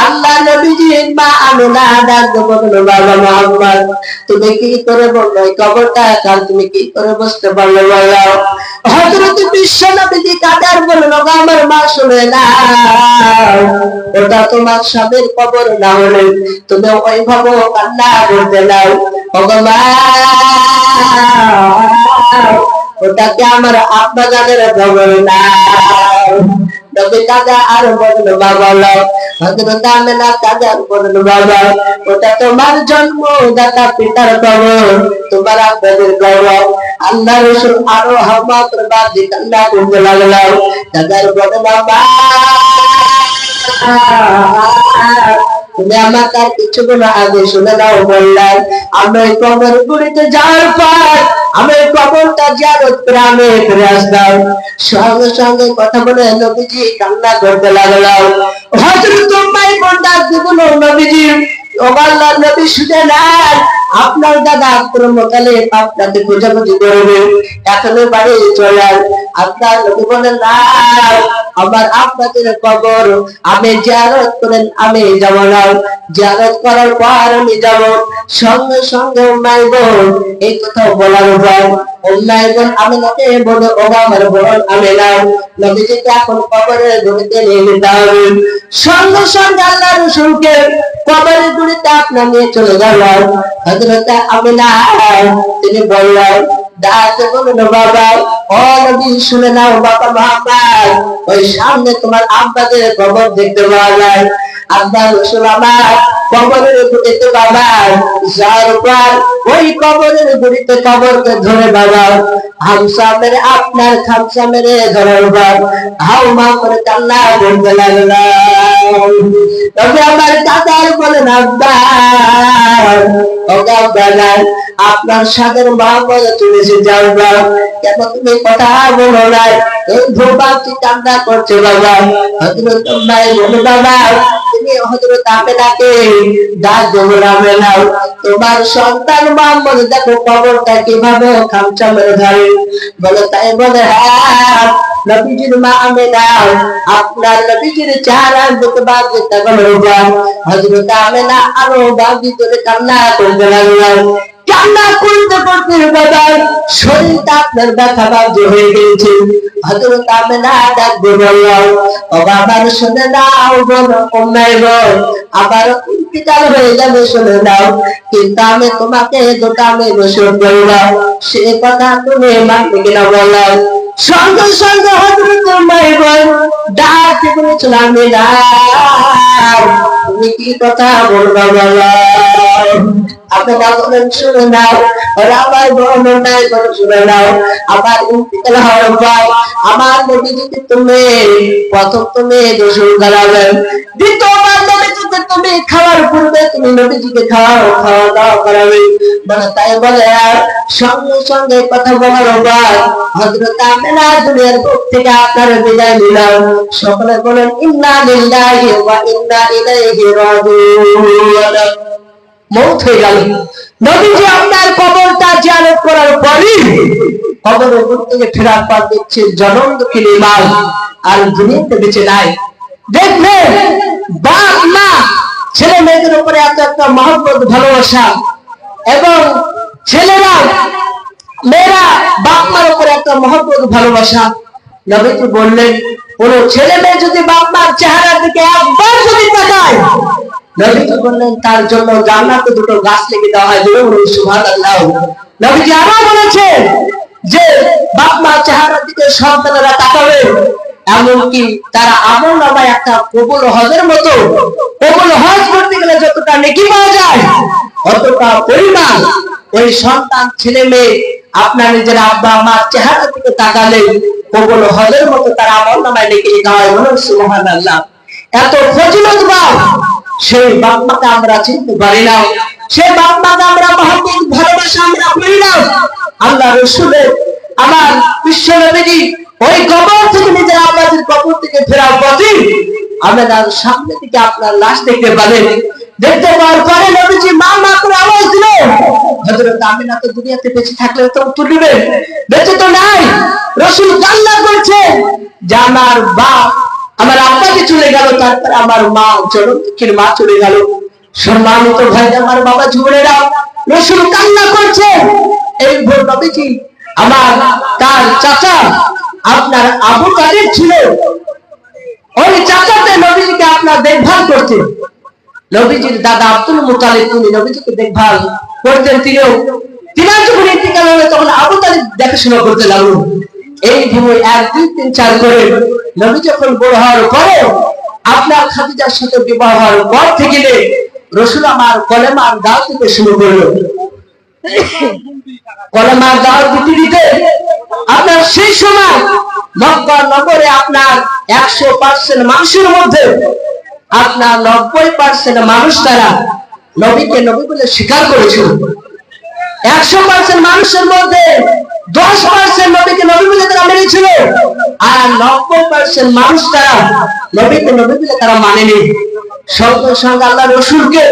আল্লাহ নবীজি মা আমিনা ডাক বলল বাবা মুহাম্মদ তুমি কি করে বললো এই কবরটা কার, তুমি কি করে বুঝতে পারলে বলো। হযরত বিশ্বনবীজি কাদার বলল আমার মা শুনে না, ওটা তোমার স্বামীর কবর না হলে তুমি ওইভাবে কান্না করতে নাও। ওটাকে আমার আব্বা জানের কবর না। নবী কাদা আর বলল বাবা হযরত আমিনা কাদা বলল বাবা ওটা তোমার জন্মদাতা পিতার কবর, তোমার আব্বাদের কবর। আল্লাহ রাসূল আরো হাওয়া করে বাজি কান্না করতে লাগলো। দাদার বলল বাবা তুমি আমাকে আর কিছু বলো আগে শুনে নাও। বললাম আমি কবর গুড়িতে যাওয়ার পর আমি কবরটা জিয়ারত করে আমি ফিরে আসলাম। সঙ্গে সঙ্গে কথা বলে নবীজি কান্না করতে লাগলো। হযরত মাইমুন ডাক দিল নবীজি ও আল্লাহর নবী শুনে নেন, আপনার দাদা আব্দুল মুতালিব আপনাকে খোঁজাখুঁজি করবে, এখনো বাড়ি চলেন। আপনার নবী বলেন না, আমার আপনাদের কবর আমি জিয়ারত করেন আমি যাব না, জিয়ারত করার পর আমি যাব। সঙ্গে সঙ্গে মাইমুন এই কথা বলার পর মাইমুন আমিনাকে বলে ও আমার বোন আমিনা নবীজিকে এখন কবরের গুড়িতে নিয়ে যেতে হবে। সঙ্গে সঙ্গে আল্লাহ রাসূলকে কবরের গুড়িতে আপনার নিয়ে চলে গেল। হযরত আমিনা তিনি বললেন ডাকে বলল বাবা ও নবী শুনে নাও বাবা মুহাম্মদ ওই সামনে তোমার আব্বাদের কবর দেখতে পাওয়া যায়। আব্বা রাসূল আমার কবরের গুড়িতে বাবা যার পর ওই কবরের গুড়িতে কবরকে ধরে বাবা হামসা মেরে আপনার খামসা মেরে ঘরের বাপ হাউমা করে কান্না করতে লাগলাম। তবে আমার দাদার বলেন আব্বা আপনার সাদের মা বলে তুমি যে যাওয়া কেন তুমি কথা বলো না? এই ভোপালটি কান্না করছে বাবা। হযরত ভাই বলে বাবা তুমি হযরত আমেনাকে ডাক বলে নাও, তোমার সন্তান মোহাম্মদ দেখো কবরটা কিভাবে খামচা মেরে ধরে। বলে তাই বলে হ্যাঁ নবীজির মা আমেনা আপনার নবীজির চেহারা দেখে বাজে তখন হযরত আমেনা আরো বাজি করে কান্না করতে লাগলেন। কান্না করতে করতে বাবা শরীরটা আপনার ব্যথা বাধ্য হয়ে গেছে। হযরত আমেনা ডাক বললেন ও বাবা শুনে নাও বলো অন্যায় বল আবার ইন্তিকাল হয়ে যাবে শুনে নাও, কিন্তু আমি তোমাকে দুটা মেয়ে শোধ করলাম সে কথা তুমি মানবে কিনা বললাম। সঙ্গে সঙ্গে হযরত মাইবল ডাক বলেছিল আমেনা তুমি কি কথা বলবা বলো। আপনারা বলেন শুনে নাও, আমার বর্ণনায় করে শুনে নাও। আমার ইন্তিকাল হওয়ার পর আমার নবীজিকে তুমি প্রথম তুমি গোসল করাবেন, দ্বিতীয়বার নবীজিকে তুমি খাওয়ার পূর্বে তুমি নবীজিকে খাওয়া দাওয়া করাবে। বলে তাই বলে সঙ্গে সঙ্গে কথা বলার পর হযরত আমেনা দুনিয়ার বুক থেকে আপনার বিদায় নিলাম। সকলে বলেন ইন্না লিল্লাহি ওয়া ইন্না ইলাইহি রাজিউন। মৌত হয়ে গেল। নবীজি আপনার কবরটা জিয়ারত করার পরই কবরের উপর থেকে ফেরার পর দেখছে জনম দুঃখিনী মা আর দুনিয়াতে বেঁচে নাই। দেখলেন বাপ মা ছেলে মেয়েদের উপরে এত একটা মহব্বত ভালোবাসা, এবং ছেলেরা মেয়েরা বাপ মার উপরে একটা মহব্বত ভালোবাসা। নবীজি বললেন কোন ছেলে মেয়ে যদি বাপ মার চেহারার দিকে একবার যদি তাকায়, নবীজি বললেন তার জন্য জান্নাতে দুটো গাছ লেগে দেওয়া হয়। সুবহানাল্লাহ। নবীজি আরো বলেছেন যে বাপ মার চেহারার দিকে সন্তানেরা তাকাবে, এমনকি তারা আমল নামায় একটা কবুল হজের মতো, কবুল হজ করতে গেলে যতটা নেকি পাওয়া যায় অতটা পরিমাণ ওই সন্তান ছেলে মেয়ে আপনার নিজের আব্বা মার চেহারার দিকে তাকালে কবুল হজের মতো তারা আমল নামায় নেকি লেখা হয়। সুবহানাল্লাহ। এত ফজিলতবান সেই বাপ মাকে আমরা চিনতে পারি না, সেই বাপ মাকে আমরা মহব্বত ভালোবাসা আমরা করি না। আল্লাহ রাসূলের আমার বিশ্ব নবীজি ওই কবর থেকে নিজের আব্বাজির কবর থেকে ফেরার পথে আমেনার সামনে থেকে আপনার লাশ দেখতে পাবেন। দেখতে পাওয়ার পরে নবীজি মা মা করে আওয়াজ দিল। হযরত আমেনা তো দুনিয়াতে বেঁচে থাকলে তো তুলবে, বেঁচে তো নাই। রাসূল কান্না করছে যে আমার বাপ আমার আব্বাকে চলে গেল, তারপরে আমার মা জনমদুঃখীর মা চলে গেল। সম্মানিত ভাই আমার বাবা ঝুড়েরা রাসূল কান্না করছে। এই ভোর নবীজি আমার তার চাচা আপনার আবু তালিব ছিল, ওই চাচাতে নবীজিকে আপনার দেখভাল করতেন। নবীজির দাদা আব্দুল মুতালিব তিনি নবীজিকে দেখভাল করতেন। তিনার যখন ইন্তিকাল হলো তখন আবু তালিব দেখাশোনা করতে লাগলো। এই ভূমি 1 2 3 4 করে নবী যখন বড় হওয়ার পরে আপনার খাদিজার সাথে বিবাহ হওয়ার পর থেকে রাসূল আমার কলেমার দাওয়াত দিতে শুরু করলো। কলেমার দাওয়াত দিতে আপনার সেই সময় মক্কা নগরে আপনার 100% মানুষের মধ্যে আপনার 90% মানুষ তারা নবীকে নবী বলে স্বীকার করেছিল। 100% মানুষের মধ্যে 10% নবীকে নবী বলে তারা মেনেছিল, আর 90% মানুষ তারা নবীকে নবী বলে তারা মানেনি। সঙ্গে সঙ্গে আল্লাহ রাসূলকে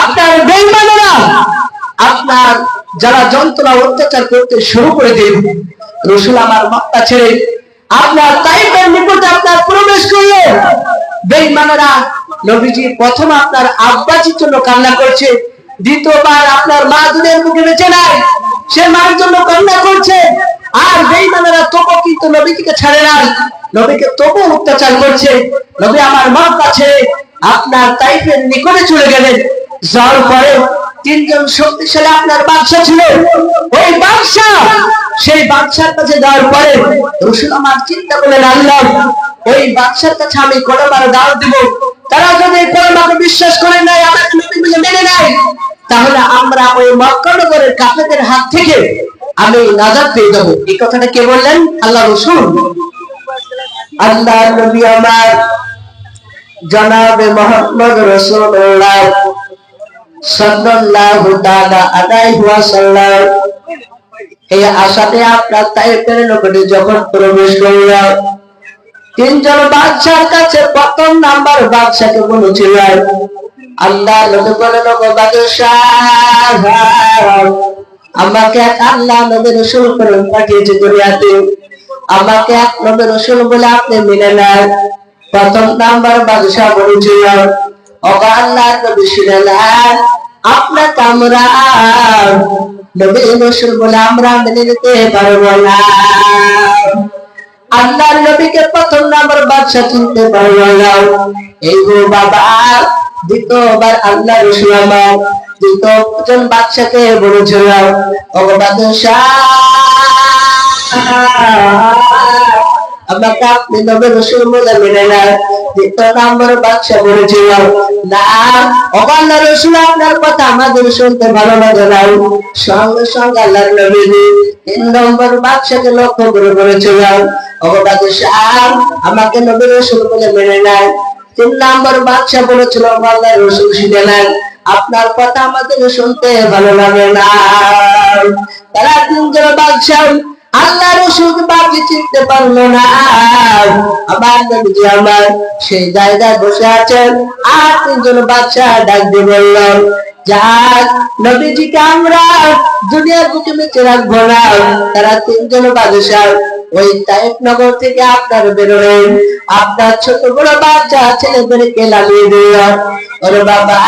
আপনার বেঈমানেরা আপনার যারা যন্ত্রণা অত্যাচার করতে শুরু করে দিল। রাসূল আমার মক্কা ছেড়ে আপনার তাইফের নিকটে আপনার প্রবেশ করলো। বেঈমানেরা নবীজি প্রথম আপনার আব্বাজির জন্য কান্না করছে, দ্বিতীয়বার আপনার মা দুনিয়ার মুখে বেঁচে নাই সে মার জন্য কান্না করছে। আর বেঈমানেরা তবু কিন্তু নবীকে ছাড়ে না, নবীকে তবু অত্যাচার করছে। নবী আমার মক্কা ছেড়ে আপনার তাইফের নিকটে চলে গেলেন। যাওয়ার পরে 3 জন শক্তিশালী আপনার বাদশা ছিল। ওই বাদশা সেই বাদশার কাছে যাওয়ার পরে রাসূল আমার চিন্তা করলেন আল্লাহ ওই বাদশার কাছে আমি কলেমার দাওয়াত দিব, তারা যদি কলেমাকে বিশ্বাস করে নাই আমাকে নবী বলে মেনে নেয়, তাহলে আমরা ওই মক্কা নগরের কাফেরদের হাত থেকে আমি নাজাত পেয়ে যাবো। এই কথাটা কে বললেন? আল্লাহ রাসূল। আল্লাহ নবী আমার জনাবে মুহাম্মদ রাসূলুল্লাহ সাল্লাল্লাহু তাআলা আলাইহি ওয়াসাল্লাম এই আশাতে আপনার তায়েফের নগরে যখন প্রবেশ করলেন, তিনজন বাদশার কাছে প্রথম নাম্বার বাদশাকে বলেছিলেন, আল্লাহ নবী বলেন, ওগো বাদশাহ, আমাকে এক আল্লাহ নবী রাসূল করে পাঠিয়েছে দুনিয়াতে, আমাকে এক নবী রাসূল বলে আপনি মেনে নেন। প্রথম নাম্বার বাদশা বলেছিলেন, ওগো আল্লাহ নবী শুনে নেন, আপনাকে আমরা নবী রাসূল বলে আমরা মেনে নিতে পারবো না। আল্লাহর নবীকে প্রথম নাম্বার বাদশা চিনতে পারলো না। এই গো বাবা, দ্বিতীয়বার আল্লাহ রাসূল আমার দ্বিতীয়জন বাদশাকে বলেছিল, ওগো বাদশা, আমাকে আপনি নবী রাসূল বলে মেনে নেন। দ্বিতীয় নাম্বার বাদশা বলেছিল, না ওগো আল্লাহ রাসূল, আপনার কথা আমাদের শুনতে ভালো লাগে না। সঙ্গে সঙ্গে আল্লাহর নবী তিন নম্বর বাদশাকে লক্ষ্য করে বলেছিল, ওগো বাদশাহ, আমাকে নবী রাসূল বলে মেনে নেন। তিন নম্বর বাদশা বলেছিল, আল্লাহ রাসূল শুনে নেন, আপনার কথা আমাদের শুনতে ভালো লাগে না। তারা তিনজন বাদশা আল্লাহ রাসূলকে বাকি চিনতে পারলো না। আবার নবীজি আমার সেই জায়গায় বসে আছেন, আর তিনজন বাদশা ডাক দিয়ে বললেন, যাক নবীজিকে আমরা দুনিয়ার বুকে বেঁচে রাখবো না। তারা তিনজন বাদশা ওই তায়েফ নগর থেকে আপনার বেরোলেন, আপনার ছোট বড় বাচ্চা ছেলেদেরকে লাগিয়ে দিল। ওরে বাবা,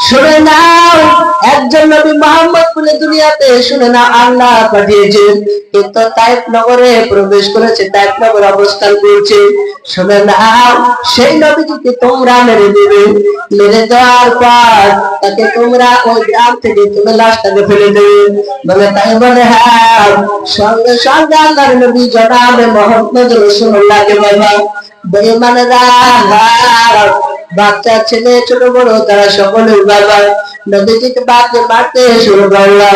শুনে নাও, একজন নবী মুহাম্মদ বলে দুনিয়াতে শুনে নাও আল্লাহ পাঠিয়েছেন, কিন্তু তায়েফ নগরে প্রবেশ করেছে, তায়েফ নগরে অবস্থান করছে। শুনে নাও, সেই নবীকে তোমরা মেরে দেবে, মেরে দেওয়ার পর তাকে তোমরা ওই গ্রাম থেকে তুমি লাশটাকে ফেলে দেবে। বলে তাই বলে, হ্যাঁ। সঙ্গে সঙ্গে আল্লাহর নবী জনাবে মুহাম্মদ রাসূলুল্লাহকে বাবা বেঈমানেরা, বাচ্চা ছেলে ছোট বড় তারা সকলে বাবা নবীজিকে মারতে শুরু করলো।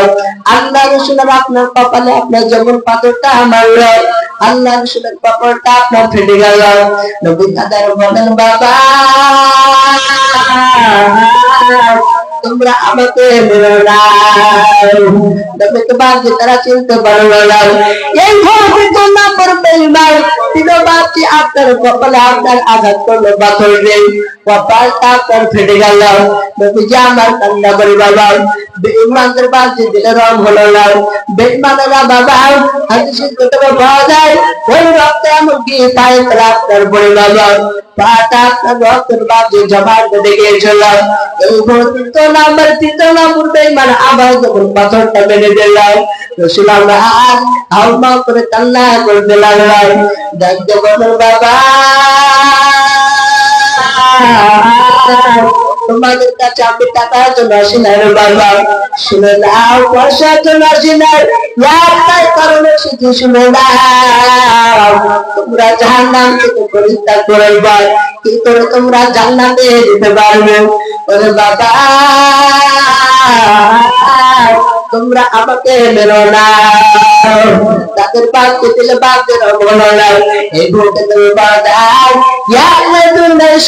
আল্লাহ রাসূলের আপনার কপালে আপনার যখন পাথরটা মারলো, আল্লাহ রাসূলের কপালটা আপনার ফেটে গেল। নবী তাদের বলেন, বাবা তোমরা আমাকে মেরো না। নবীকে বাদে তারা চিনতে পারলো না। এই ভয়ভীত নাম্বার বেঈমান তিনবারটি আপনার কপালে আপনার আঘাত করলো, পাথর নেই, কপালটা আপনার ফেটে গেল। নবীজি আমার কান্না করে, বাবা বেঈমানদের বাদে দিলে রং হলো না। বেঈমানেরা বাবা হাদিসে কোথাও পাওয়া যায়, ওই রক্তে এমনকি পায়ে আপনার পড়ে গেল, পাটা আপনার রক্তের বাদে জমা বেঁধে গিয়েছিল। এই তৃতীয় নাম্বার বেঈমান আবার যখন পাথরটা বেঁধে দিল, রাসূল আমরা আল্লাহ করে কান্না করতে লাগলাম। দেখতে বলেন, বাবা তোমাদের কাছে আমি টাকার জন্য আসি না রে বাবা, শুনে নাও, পয়সার জন্য আসি না, একটাই কারণে শুধু শুনে নাও, তোমরা জাহান্নাম থেকে পরিত্যাগ করবে, কি করে তোমরা জান্নাতে যেতে পারবে। ওরে বাবা তোমরা আমাকে মেরো না। তাদের বাদকে দিলে বাদদের বলো না, এই ভোটে তুমি বাদাও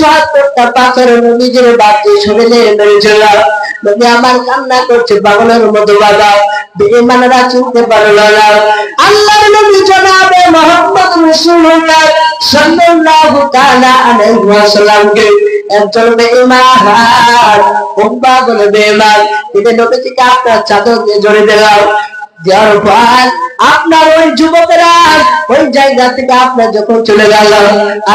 সত্তরটা পাথর নিজের বাদকে শরীরে মেরেছিল। নবী আমার কান্না করছে পাগলের মতো, বাবা বেঈমানেরা চিনতে পারলো না। আল্লাহর নবী জনাবে মুহাম্মদ রাসূলুল্লাহ সাল্লাল্লাহু তাআলা আলাইহি ওয়াসাল্লামকে একজন বেঈমান, উম্মা বলে বেঈমান, তিনি নবীজিকে আপনার চাদর দিয়ে জড়িয়ে দিলাম। দেওয়ার পর আপনার ওই যুবকেরা ওই জায়গা থেকে আপনার যখন চলে গেল,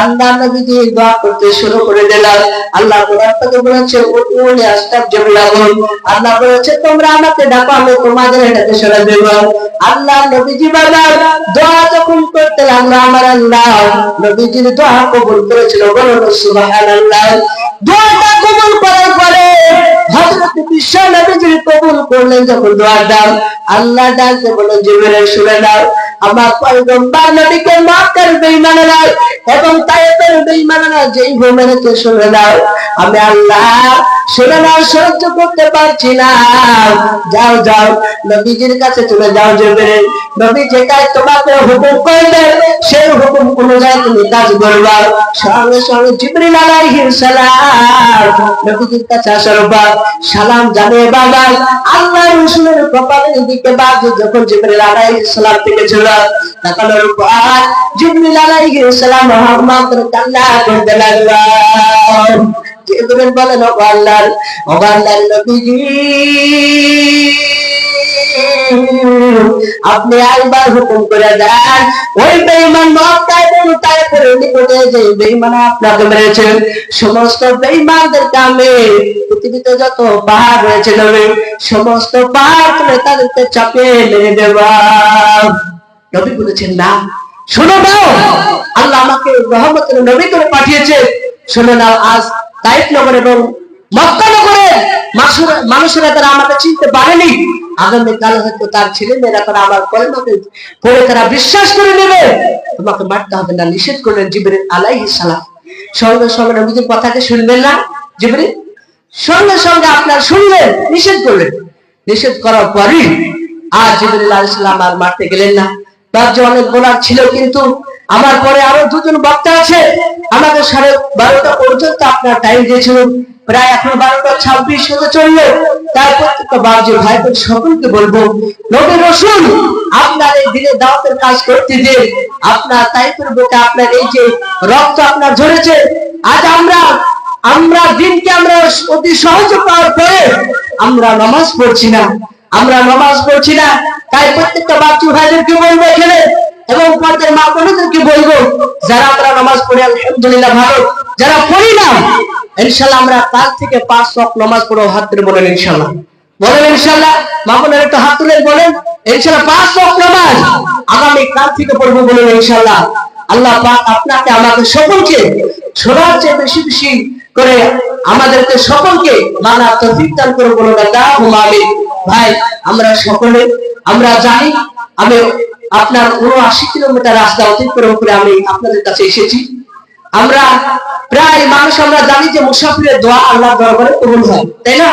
আল্লাহ নবীজি দোয়া করতে শুরু করে দিলেন। আল্লাহ কোরআন থেকে বলেছে, উনি আস্তাগফির লাহুম, আল্লাহ বলেছে তোমরা আমাকে ডাকো, আমি তোমাদের এটাকে সরে দেব। আল্লাহ নবীজি বাবা দোয়া যখন করতে লাগলো, আমার আল্লাহ নবীজির দোয়া কবুল করেছিল, বলুন সুবহানাল্লাহ। দোয়াটা কবুল করার পরে হযরত বিশ্ব নবীজি কবুল করলেন যখন দোয়াটা, আল্লাহ ডাকতে বলে, জিবরাইল শুনে নাও, আমার পয়গম্বর নবীকে মক্কার বেঈমানেরা এবং তায়েফের বেঈমানেরা যেই মেরেছে শুনে নাও, আমি আল্লাহ শুনে নাও, সহ্য করতে পারছি না। যাও যাও নবীজির কাছে চলে যাও। জিবরিল নবী যেটাই তোমাকে হুকুম করবে সেই হুকুম অনুযায়ী তুমি কাজ করবা। সঙ্গে সঙ্গে জিবরিল আলাইহিস সালাম নবীজির কাছে আসার পর সালাম জানিয়ে বাবা আল্লাহর রাসূলের কপালের দিকে বাজে যখন জিবরিল আলাইহিস সালাম থেকে ছিল তাকানোর পর জিবরিল আলাইহিস সালাম মুহাম্মদ কান্না করতে লাগলো। জিবরিল বলেন, ও আল্লাহর নবীজি, আপনি একবার হুকুম করে দেন ওই বেঈমান মক্কায় এবং তায়েফের নিকটে যে বেঈমান আপনাকে মেরেছে সমস্ত বেঈমানদেরকে আমি পৃথিবীতে যত পাহাড় রয়েছে নবী সমস্ত পাহাড় তুলে তাদেরকে চাপিয়ে মেরে দেব। নবী বলেছেন, না শোনো নাও, আল্লাহ আমাকে রহমতের নবী করে পাঠিয়েছে। শোনো নাও, আজ তায়েফ নগর এবং মক্কা নগরে মানুষেরা তারা আমাকে চিনতে পারেনি, আগামীকাল হয়তো তার ছেলে মেয়েরা তারা আমার কলেমাকে পড়ে তারা বিশ্বাস করে নেবে, তোমাকে মারতে হবে না, নিষেধ করলেন জিবরিল আলাইহিস সালাম। সঙ্গে সঙ্গে নবীজির কথাকে শুনবেন না জিবরিল, সঙ্গে সঙ্গে আপনার শুনলেন, নিষেধ করলেন। নিষেধ করার পরই আর জিবরিল আলাইহিস সালাম আর মারতে গেলেন না। তার যে অনেক বলার ছিল, কিন্তু আমার পরে আরো দুজন বক্তা আছে, আমাকে 12:30 পর্যন্ত আপনার টাইম দিয়েছিল, প্রায় এখন 12:26 হতে চললো। তার প্রত্যেকটা বাজে ভাইদের সকলকে বলবো, নবী রাসূল আপনার এই দিনে দাওয়াতের কাজ করতে যে আপনার তাইফের বুকে আপনার এই যে রক্ত আপনার ঝরেছে, আজ আমরা দিনকে আমরা অতি সহজে পাওয়ার পরে আমরা নামাজ পড়ছি না, তাই প্রত্যেকটা বাচ্চু ভাইদেরকে বলবো এখানে এবং পর্দার মা বোনদেরকে বলবো, যারা আমরা নামাজ পড়ি আলহামদুলিল্লাহ ভালো, যারা পড়ি না ইনশাআল্লাহ আমরা কাল থেকে 5 ওয়াক্ত নামাজ পড়ব। হাত তুলে বলেন ইনশাআল্লাহ, বলেন ইনশাআল্লাহ। মা বোনেরা একটু হাত তুলে বলেন ইনশাআল্লাহ 5 ওয়াক্ত নামাজ আগামী কাল থেকে পড়ব, বলেন ইনশাআল্লাহ। আল্লাহ পাক আপনাকে আমাকে সকলকে শোনার চেয়ে বেশি বেশি করে আমাদেরকে সকলকে মানার তৌফিক দান করে, বলুন আল্লাহুম্মা আমিন। ভাই আমরা সকলে আমরা জানি আমি আপনার 79 কিলোমিটার রাস্তা অতিক্রম করে আমি আপনাদের কাছে এসেছি। আমরা প্রায় মানুষ আমরা জানি যে মুসাফিরের দোয়া আল্লাহর দরবারে কবুল হয়, তাই না?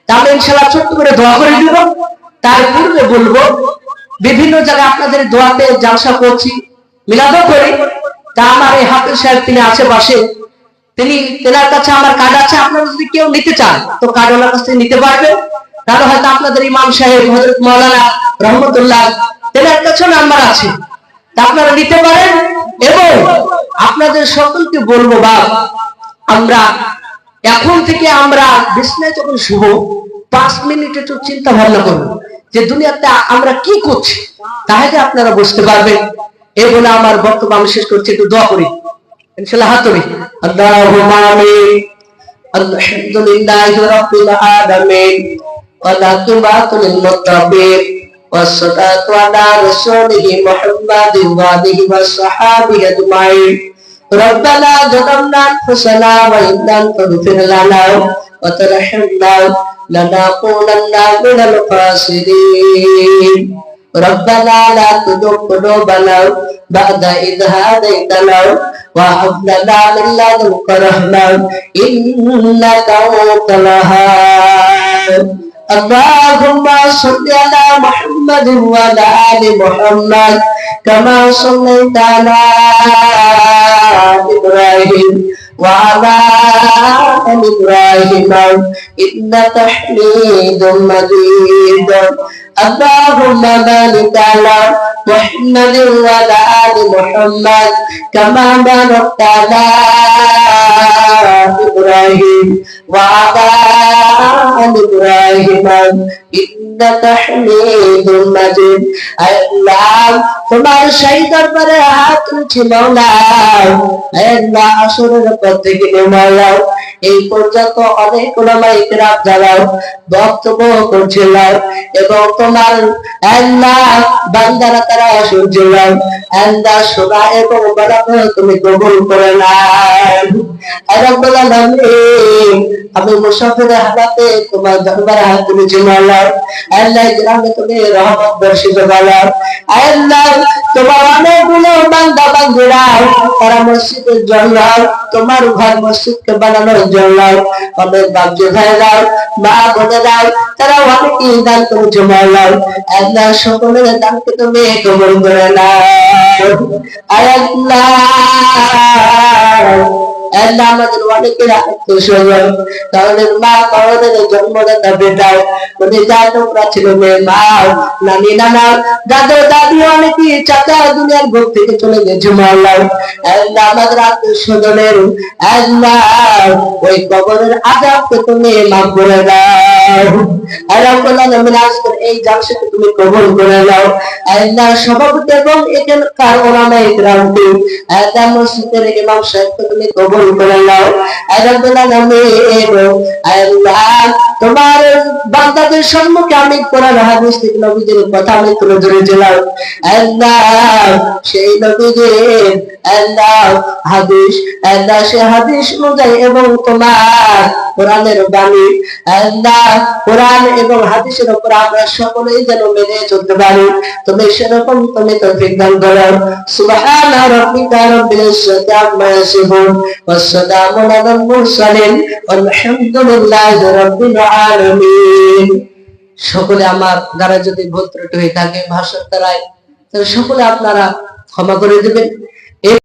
তাহলে ইনশাআল্লাহ ছোট্ট করে দোয়া করে দিব। তার পূর্বে বলবো বিভিন্ন জায়গায় আপনাদের দোয়াতে জালসা করছি, মিলাদও করি। তা আমার এই হাফেজ সাহেব তিনি আশেপাশে, তেনার কাছে আমার কার্ড আছে, আপনারা যদি কেউ নিতে চান তো কার্ড ওনার কাছ থেকে নিতে পারবেন। তাহলে হয়তো আপনাদের ইমাম সাহেব হযরত মাওলানা রহমতুল্লাহ তেনার কাছে নাম্বার আছে, তা আপনারা নিতে পারেন। এবং আপনাদের সকলকে বলবো বাপ, আমরা এখন থেকে আমরা বিছানায় যখন শুভ 5 মিনিট একটু চিন্তা ভাবনা করবো যে দুনিয়াতে আমরা কি করছি, তাহলে আপনারা বুঝতে পারবেন। এই বলে আমার বক্তব্য আমি শেষ করছি, একটু দোয়া করি ইনশাআল্লাহ। হাত তুলি, আল্লাহুম্মা আমিন। আলহামদুলিল্লাহি রাব্বিল আলামিন ওয়া লাকিবাতুল মুত্তাবিন والصلاة على رسوله محمد وآله وصحبه أجمعين. ربنا ظلمنا أنفسنا وإن لم تغفر لنا وترحمنا لنكونن من الخاسرين. ربنا لا تزغ قلوبنا بعد إذ هديتنا وهب لنا من لدنك رحمة إنك أنت الوهاب. اللهم صل على محمد وعلى آل محمد كما صليت على إبراهيم وعلى آل إبراهيم إنك حميد مجيد. اللهم بارك على محمد وعلى آل محمد كما باركت على إبراهيم وعلى آل إبراهيم إنك حميد مجيد. আল্লাহ তোমার সেই দরবারে হাত তুলছি মাওলা, আল্লাহ আসরের পর থেকে মাওলা এই পর্যন্ত অনেক ওলামায়ে কেরাম যারা বক্তব্য করছিলেন এবং তোমার আল্লাহ বান্দারা তারা শুনছিলেন, আল্লাহ শোনা এবং বলা তুমি কবুল করে নাও। রব্বুল আলামিন আমি মুসাফিরের হালাতে তোমার দরবারে হাত তুলেছি মাওলা, আল্লাহ গ্রামে তুমি রহমত বর্ষিত করো, আল্লাহ তারা মসজিদের জন্য, তোমার ঘর মসজিদকে বানানোর জন্য অনেক বাবজি ভাইরা, মা বোনেরা, তারা অনেকেই দান করেছে। মাওলা আল্লাহ সকলের দানকে তুমি কবুল করে নাও। আল্লাহ আল্লাহ আমাদের অনেকের আত্মীয়-স্বজন, কারণের মা, কারণের জন্মদাতা বেটা, ওদের যা তোমরা ছিল মেয়ে, মা, নানি, নানা, দাদা, দাদি, অনেকেই চাচা দুনিয়ার বুক থেকে চলে গেছে। মাওলা আল্লাহ আমাদের আত্মীয়-স্বজনের আল্লাহ ওই কবরের আযাবকে তুমি মাফ করে দাও। আর রব্বুল আলামিন আজকের এই জালসাকে তুমি কবুল করে নাও। আল্লাহ সভাপতি এবং এখানকার ওলামায়ে কিরামকে, আল্লাহ মসজিদের ইমাম সাহেবকে তুমি কবুল করে নাও। আর রব্বুল আলামিন আল্লাহ তোমার বান্দাদের সম্মুখে আমি কোরআন হাদিস থেকে নবীজির কথা আমি তুলে ধরেছিলাম। আল্লাহ সেই নবীজির আল্লাহ হাদিস, আল্লাহ সেই হাদিস অনুযায়ী এবং তোমার কোরআনের বাণী, আল্লাহ কোরআন এবং হাদিসের উপর আমরা সকলেই যেন মেনে চলতে পারি, তুমি সেরকম তুমি তৌফিক দান করো। সুবহানা রাব্বিকা রাব্বিল ইজ্জাতি আম্মা ইয়াসিফুন ওয়া সালামুন আলাল মুরসালিন আলহামদুলিল্লাহি রাব্বিল আলামিন। সকলে আমার দ্বারা যদি ভুল ত্রুটি হয়ে থাকে ভাষার দ্বারাই, তাহলে সকলে আপনারা ক্ষমা করে দেবেন।